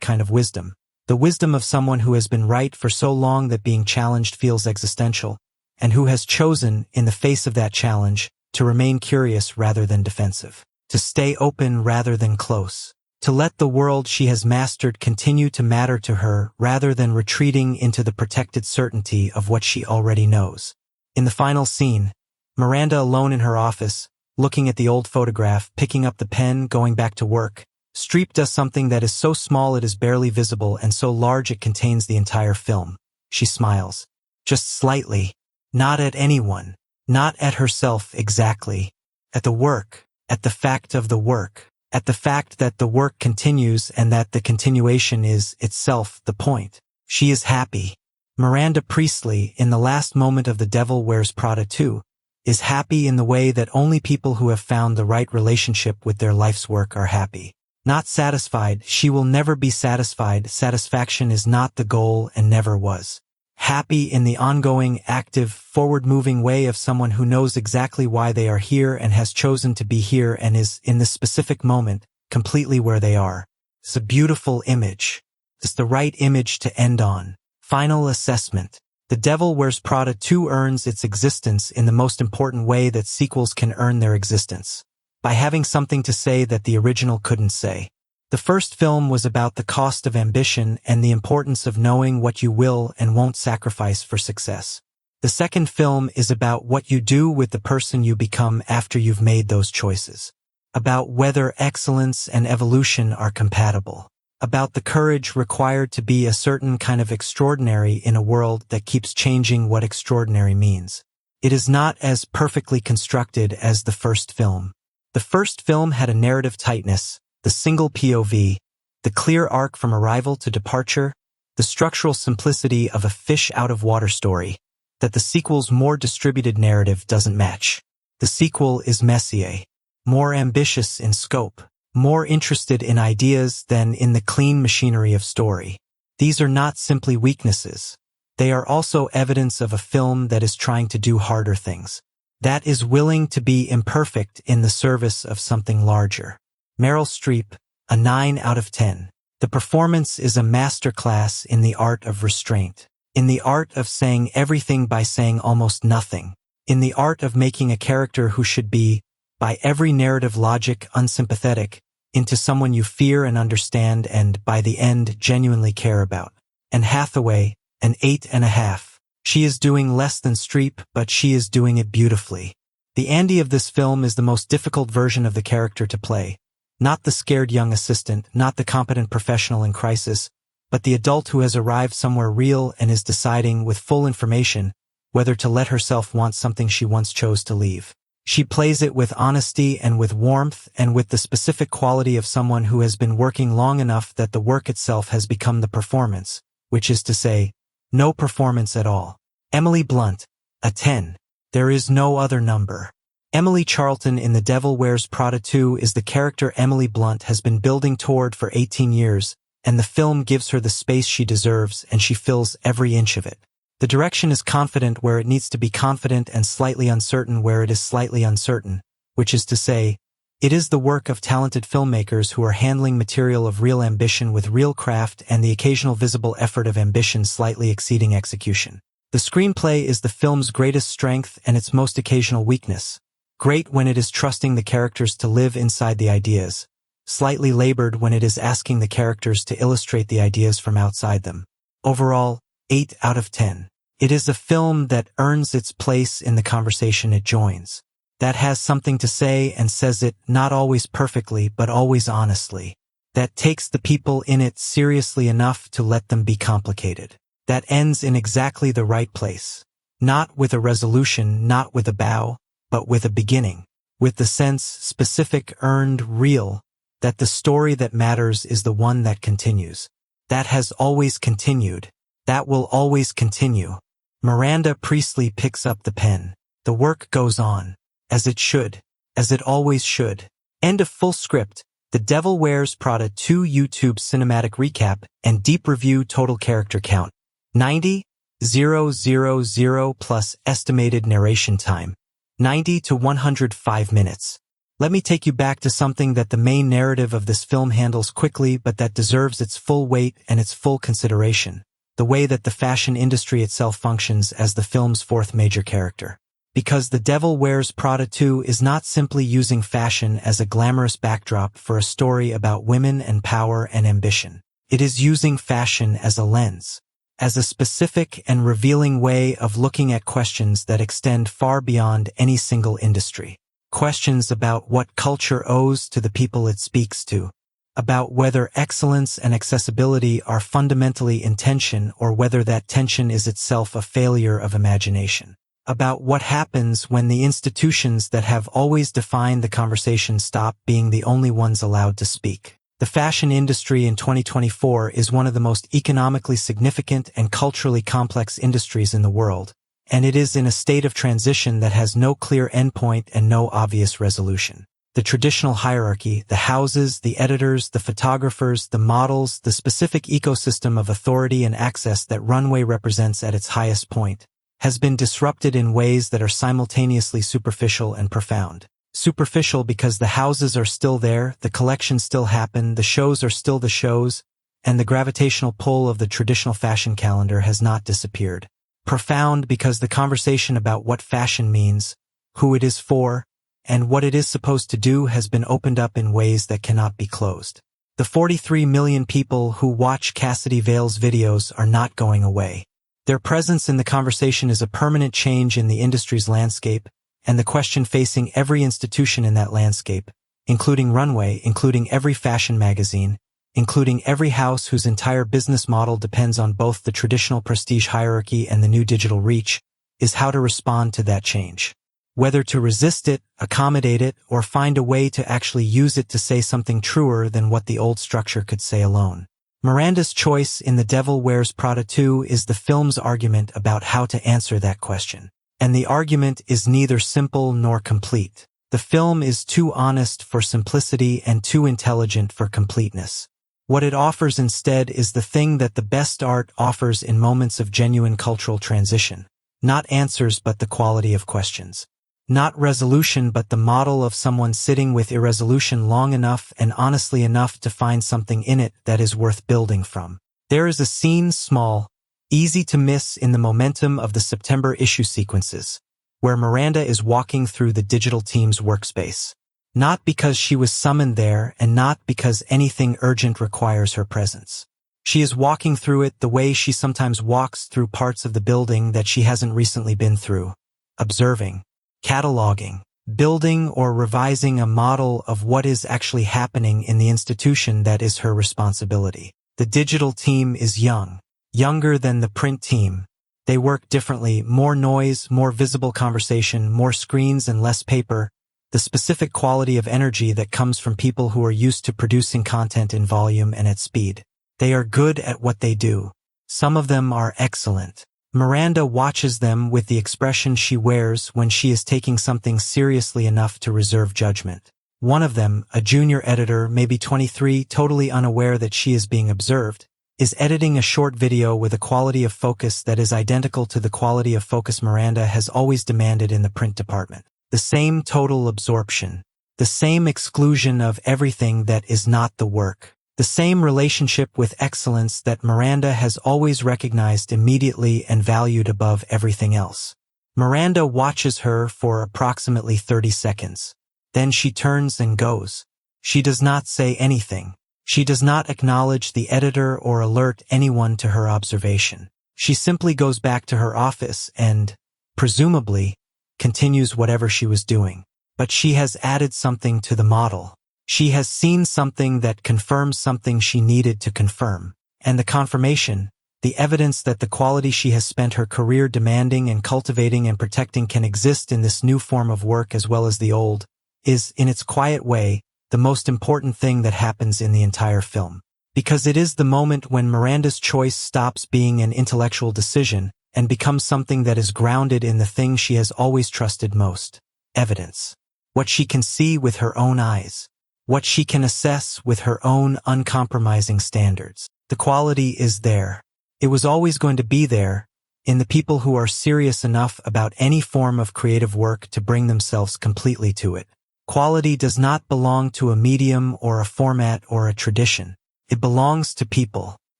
kind of wisdom. The wisdom of someone who has been right for so long that being challenged feels existential, and who has chosen, in the face of that challenge, to remain curious rather than defensive, to stay open rather than close, to let the world she has mastered continue to matter to her rather than retreating into the protected certainty of what she already knows. In the final scene, Miranda alone in her office, looking at the old photograph, picking up the pen, going back to work, Streep does something that is so small it is barely visible and so large it contains the entire film. She smiles. Just slightly. Not at anyone. Not at herself exactly. At the work. At the fact of the work. At the fact that the work continues and that the continuation is, itself, the point. She is happy. Miranda Priestley, in the last moment of The Devil Wears Prada 2, is happy in the way that only people who have found the right relationship with their life's work are happy. Not satisfied, she will never be satisfied. Satisfaction is not the goal and never was. Happy in the ongoing, active, forward-moving way of someone who knows exactly why they are here and has chosen to be here and is, in this specific moment, completely where they are. It's a beautiful image. It's the right image to end on. Final assessment. The Devil Wears Prada 2 earns its existence in the most important way that sequels can earn their existence. By having something to say that the original couldn't say. The first film was about the cost of ambition and the importance of knowing what you will and won't sacrifice for success. The second film is about what you do with the person you become after you've made those choices. About whether excellence and evolution are compatible. About the courage required to be a certain kind of extraordinary in a world that keeps changing what extraordinary means. It is not as perfectly constructed as the first film. The first film had a narrative tightness, the single POV, the clear arc from arrival to departure, the structural simplicity of a fish-out-of-water story, that the sequel's more distributed narrative doesn't match. The sequel is messier, more ambitious in scope, more interested in ideas than in the clean machinery of story. These are not simply weaknesses. They are also evidence of a film that is trying to do harder things. That is willing to be imperfect in the service of something larger. Meryl Streep, a 9 out of 10. The performance is a masterclass in the art of restraint. In the art of saying everything by saying almost nothing. In the art of making a character who should be, by every narrative logic, unsympathetic, into someone you fear and understand and, by the end, genuinely care about. And Hathaway, an 8.5. She is doing less than Streep, but she is doing it beautifully. The Andy of this film is the most difficult version of the character to play. Not the scared young assistant, not the competent professional in crisis, but the adult who has arrived somewhere real and is deciding, with full information, whether to let herself want something she once chose to leave. She plays it with honesty and with warmth and with the specific quality of someone who has been working long enough that the work itself has become the performance, which is to say, no performance at all. Emily Blunt, a 10. There is no other number. Emily Charlton in The Devil Wears Prada 2 is the character Emily Blunt has been building toward for 18 years, and the film gives her the space she deserves and she fills every inch of it. The direction is confident where it needs to be confident and slightly uncertain where it is slightly uncertain, which is to say, it is the work of talented filmmakers who are handling material of real ambition with real craft and the occasional visible effort of ambition slightly exceeding execution. The screenplay is the film's greatest strength and its most occasional weakness. Great when it is trusting the characters to live inside the ideas. Slightly labored when it is asking the characters to illustrate the ideas from outside them. Overall, 8 out of 10. It is a film that earns its place in the conversation it joins. That has something to say and says it not always perfectly but always honestly. That takes the people in it seriously enough to let them be complicated. That ends in exactly the right place. Not with a resolution, not with a bow, but with a beginning. With the sense, specific, earned, real, that the story that matters is the one that continues. That has always continued. That will always continue. Miranda Priestley picks up the pen. The work goes on. As it should. As it always should. End of full script. The Devil Wears Prada 2 YouTube cinematic recap and deep review total character count. 90,000 plus estimated narration time. 90 to 105 minutes. Let me take you back to something that the main narrative of this film handles quickly but that deserves its full weight and its full consideration. The way that the fashion industry itself functions as the film's fourth major character. Because The Devil Wears Prada 2 is not simply using fashion as a glamorous backdrop for a story about women and power and ambition. It is using fashion as a lens. As a specific and revealing way of looking at questions that extend far beyond any single industry. Questions about what culture owes to the people it speaks to. About whether excellence and accessibility are fundamentally in tension or whether that tension is itself a failure of imagination. About what happens when the institutions that have always defined the conversation stop being the only ones allowed to speak. The fashion industry in 2024 is one of the most economically significant and culturally complex industries in the world, and it is in a state of transition that has no clear endpoint and no obvious resolution. The traditional hierarchy, the houses, the editors, the photographers, the models, the specific ecosystem of authority and access that Runway represents at its highest point, has been disrupted in ways that are simultaneously superficial and profound. Superficial because the houses are still there, the collections still happen, the shows are still the shows, and the gravitational pull of the traditional fashion calendar has not disappeared. Profound because the conversation about what fashion means, who it is for, and what it is supposed to do has been opened up in ways that cannot be closed. The 43 million people who watch Cassidy Vale's videos are not going away. Their presence in the conversation is a permanent change in the industry's landscape, and the question facing every institution in that landscape, including Runway, including every fashion magazine, including every house whose entire business model depends on both the traditional prestige hierarchy and the new digital reach, is how to respond to that change. Whether to resist it, accommodate it, or find a way to actually use it to say something truer than what the old structure could say alone. Miranda's choice in The Devil Wears Prada 2 is the film's argument about how to answer that question. And the argument is neither simple nor complete. The film is too honest for simplicity and too intelligent for completeness. What it offers instead is the thing that the best art offers in moments of genuine cultural transition. Not answers but the quality of questions. Not resolution but the model of someone sitting with irresolution long enough and honestly enough to find something in it that is worth building from. There is a scene small, easy to miss in the momentum of the September issue sequences, where Miranda is walking through the digital team's workspace. Not because she was summoned there and not because anything urgent requires her presence. She is walking through it the way she sometimes walks through parts of the building that she hasn't recently been through, observing, cataloging, building or revising a model of what is actually happening in the institution that is her responsibility. The digital team is young, younger than the print team. They work differently, more noise, more visible conversation, more screens and less paper, the specific quality of energy that comes from people who are used to producing content in volume and at speed. They are good at what they do. Some of them are excellent. Miranda watches them with the expression she wears when she is taking something seriously enough to reserve judgment. One of them, a junior editor, maybe 23, totally unaware that she is being observed, is editing a short video with a quality of focus that is identical to the quality of focus Miranda has always demanded in the print department. The same total absorption. The same exclusion of everything that is not the work. The same relationship with excellence that Miranda has always recognized immediately and valued above everything else. Miranda watches her for approximately 30 seconds. Then she turns and goes. She does not say anything. She does not acknowledge the editor or alert anyone to her observation. She simply goes back to her office and, presumably, continues whatever she was doing. But she has added something to the model. She has seen something that confirms something she needed to confirm. And the confirmation, the evidence that the quality she has spent her career demanding and cultivating and protecting can exist in this new form of work as well as the old, is, in its quiet way, the most important thing that happens in the entire film. Because it is the moment when Miranda's choice stops being an intellectual decision and becomes something that is grounded in the thing she has always trusted most: evidence. What she can see with her own eyes. What she can assess with her own uncompromising standards. The quality is there. It was always going to be there, in the people who are serious enough about any form of creative work to bring themselves completely to it. Quality does not belong to a medium or a format or a tradition. It belongs to people.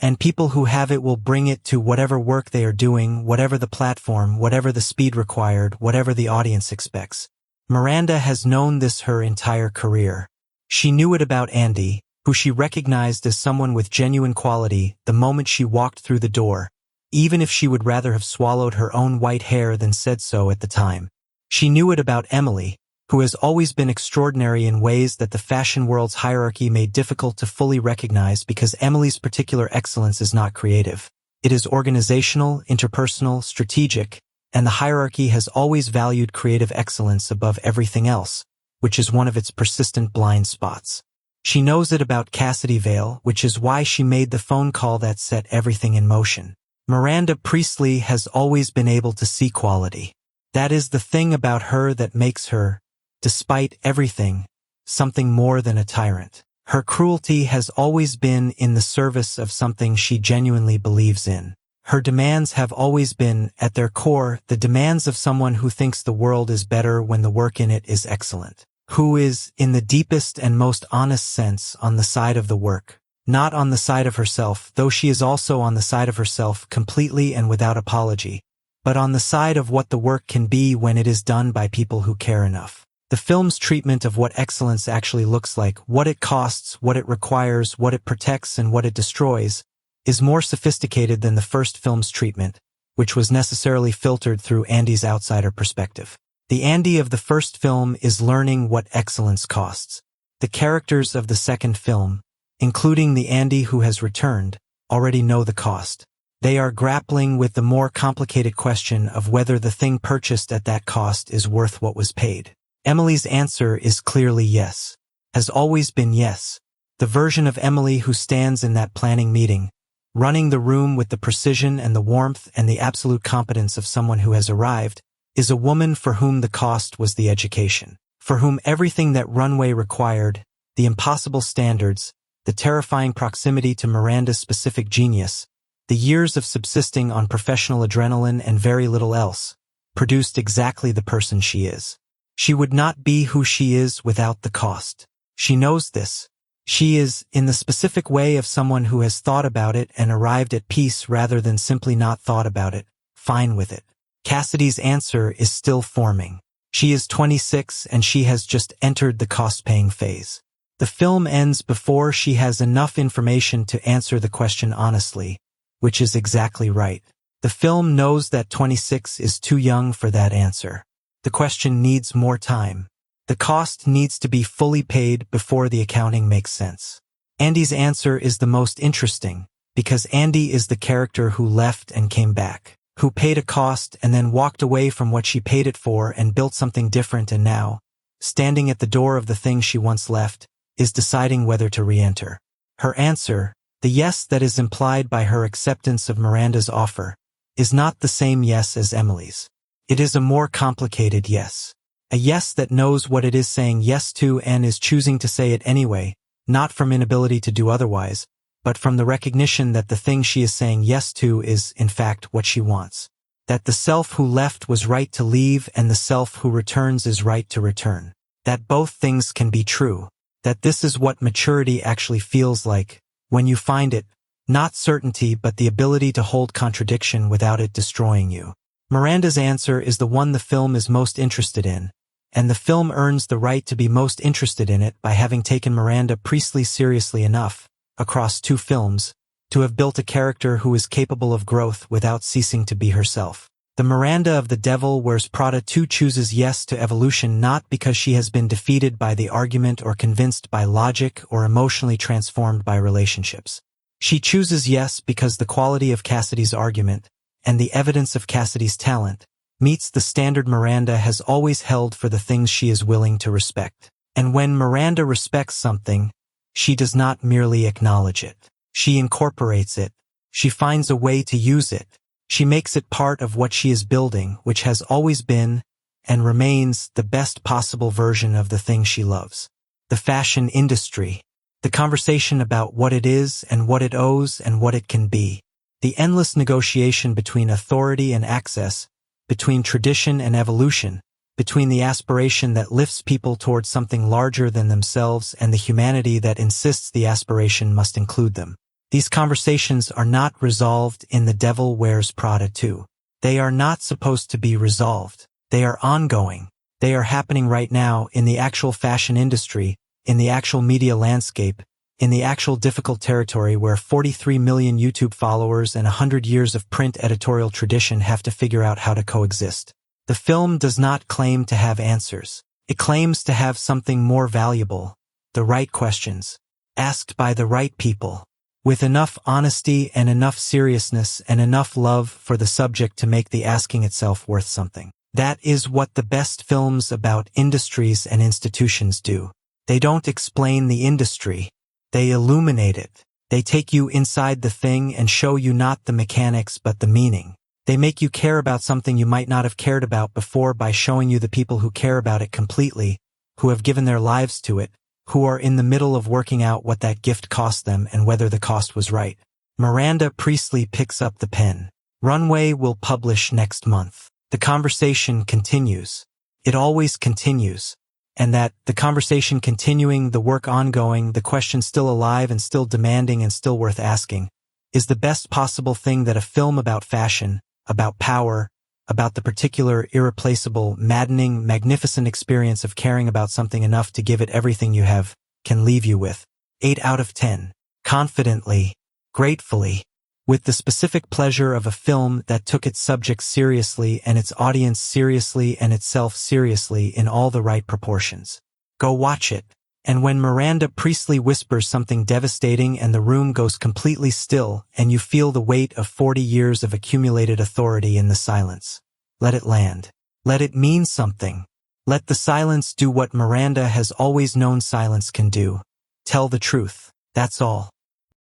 And people who have it will bring it to whatever work they are doing, whatever the platform, whatever the speed required, whatever the audience expects. Miranda has known this her entire career. She knew it about Andy, who she recognized as someone with genuine quality the moment she walked through the door, even if she would rather have swallowed her own white hair than said so at the time. She knew it about Emily, who has always been extraordinary in ways that the fashion world's hierarchy made difficult to fully recognize because Emily's particular excellence is not creative. It is organizational, interpersonal, strategic, and the hierarchy has always valued creative excellence above everything else, which is one of its persistent blind spots. She knows it about Cassidy Vale, which is why she made the phone call that set everything in motion. Miranda Priestley has always been able to see quality. That is the thing about her that makes her, despite everything, something more than a tyrant. Her cruelty has always been in the service of something she genuinely believes in. Her demands have always been, at their core, the demands of someone who thinks the world is better when the work in it is excellent, who is, in the deepest and most honest sense, on the side of the work, not on the side of herself, though she is also on the side of herself completely and without apology, but on the side of what the work can be when it is done by people who care enough. The film's treatment of what excellence actually looks like, what it costs, what it requires, what it protects, and what it destroys, is more sophisticated than the first film's treatment, which was necessarily filtered through Andy's outsider perspective. The Andy of the first film is learning what excellence costs. The characters of the second film, including the Andy who has returned, already know the cost. They are grappling with the more complicated question of whether the thing purchased at that cost is worth what was paid. Emily's answer is clearly yes. Has always been yes. The version of Emily who stands in that planning meeting, running the room with the precision and the warmth and the absolute competence of someone who has arrived, is a woman for whom the cost was the education, for whom everything that runway required, the impossible standards, the terrifying proximity to Miranda's specific genius, the years of subsisting on professional adrenaline and very little else, produced exactly the person she is. She would not be who she is without the cost. She knows this. She is, in the specific way of someone who has thought about it and arrived at peace rather than simply not thought about it, fine with it. Cassidy's answer is still forming. She is 26 and she has just entered the cost-paying phase. The film ends before she has enough information to answer the question honestly, which is exactly right. The film knows that 26 is too young for that answer. The question needs more time. The cost needs to be fully paid before the accounting makes sense. Andy's answer is the most interesting, because Andy is the character who left and came back, who paid a cost and then walked away from what she paid it for and built something different, and now, standing at the door of the thing she once left, is deciding whether to re-enter. Her answer, the yes that is implied by her acceptance of Miranda's offer, is not the same yes as Emily's. It is a more complicated yes. A yes that knows what it is saying yes to and is choosing to say it anyway, not from inability to do otherwise, but from the recognition that the thing she is saying yes to is, in fact, what she wants. That the self who left was right to leave and the self who returns is right to return. That both things can be true. That this is what maturity actually feels like, when you find it, not certainty but the ability to hold contradiction without it destroying you. Miranda's answer is the one the film is most interested in, and the film earns the right to be most interested in it by having taken Miranda Priestley seriously enough, across 2 films, to have built a character who is capable of growth without ceasing to be herself. The Miranda of The Devil Wears Prada 2 chooses yes to evolution not because she has been defeated by the argument or convinced by logic or emotionally transformed by relationships. She chooses yes because the quality of Cassidy's argument, and the evidence of Cassidy's talent, meets the standard Miranda has always held for the things she is willing to respect. And when Miranda respects something, she does not merely acknowledge it. She incorporates it. She finds a way to use it. She makes it part of what she is building, which has always been, and remains, the best possible version of the thing she loves. The fashion industry. The conversation about what it is and what it owes and what it can be. The endless negotiation between authority and access, between tradition and evolution, between the aspiration that lifts people towards something larger than themselves and the humanity that insists the aspiration must include them. These conversations are not resolved in The Devil Wears Prada 2. They are not supposed to be resolved. They are ongoing. They are happening right now in the actual fashion industry, in the actual media landscape, in the actual difficult territory where 43 million YouTube followers and 100 years of print editorial tradition have to figure out how to coexist. The film does not claim to have answers. It claims to have something more valuable, the right questions, asked by the right people, with enough honesty and enough seriousness and enough love for the subject to make the asking itself worth something. That is what the best films about industries and institutions do. They don't explain the industry. They illuminate it. They take you inside the thing and show you not the mechanics but the meaning. They make you care about something you might not have cared about before by showing you the people who care about it completely, who have given their lives to it, who are in the middle of working out what that gift cost them and whether the cost was right. Miranda Priestley picks up the pen. Runway will publish next month. The conversation continues. It always continues. And that, the conversation continuing, the work ongoing, the question still alive and still demanding and still worth asking, is the best possible thing that a film about fashion, about power, about the particular, irreplaceable, maddening, magnificent experience of caring about something enough to give it everything you have, can leave you with. 8 out of 10. Confidently, gratefully, with the specific pleasure of a film that took its subject seriously and its audience seriously and itself seriously in all the right proportions. Go watch it. And when Miranda Priestley whispers something devastating and the room goes completely still and you feel the weight of 40 years of accumulated authority in the silence, let it land. Let it mean something. Let the silence do what Miranda has always known silence can do. Tell the truth. That's all.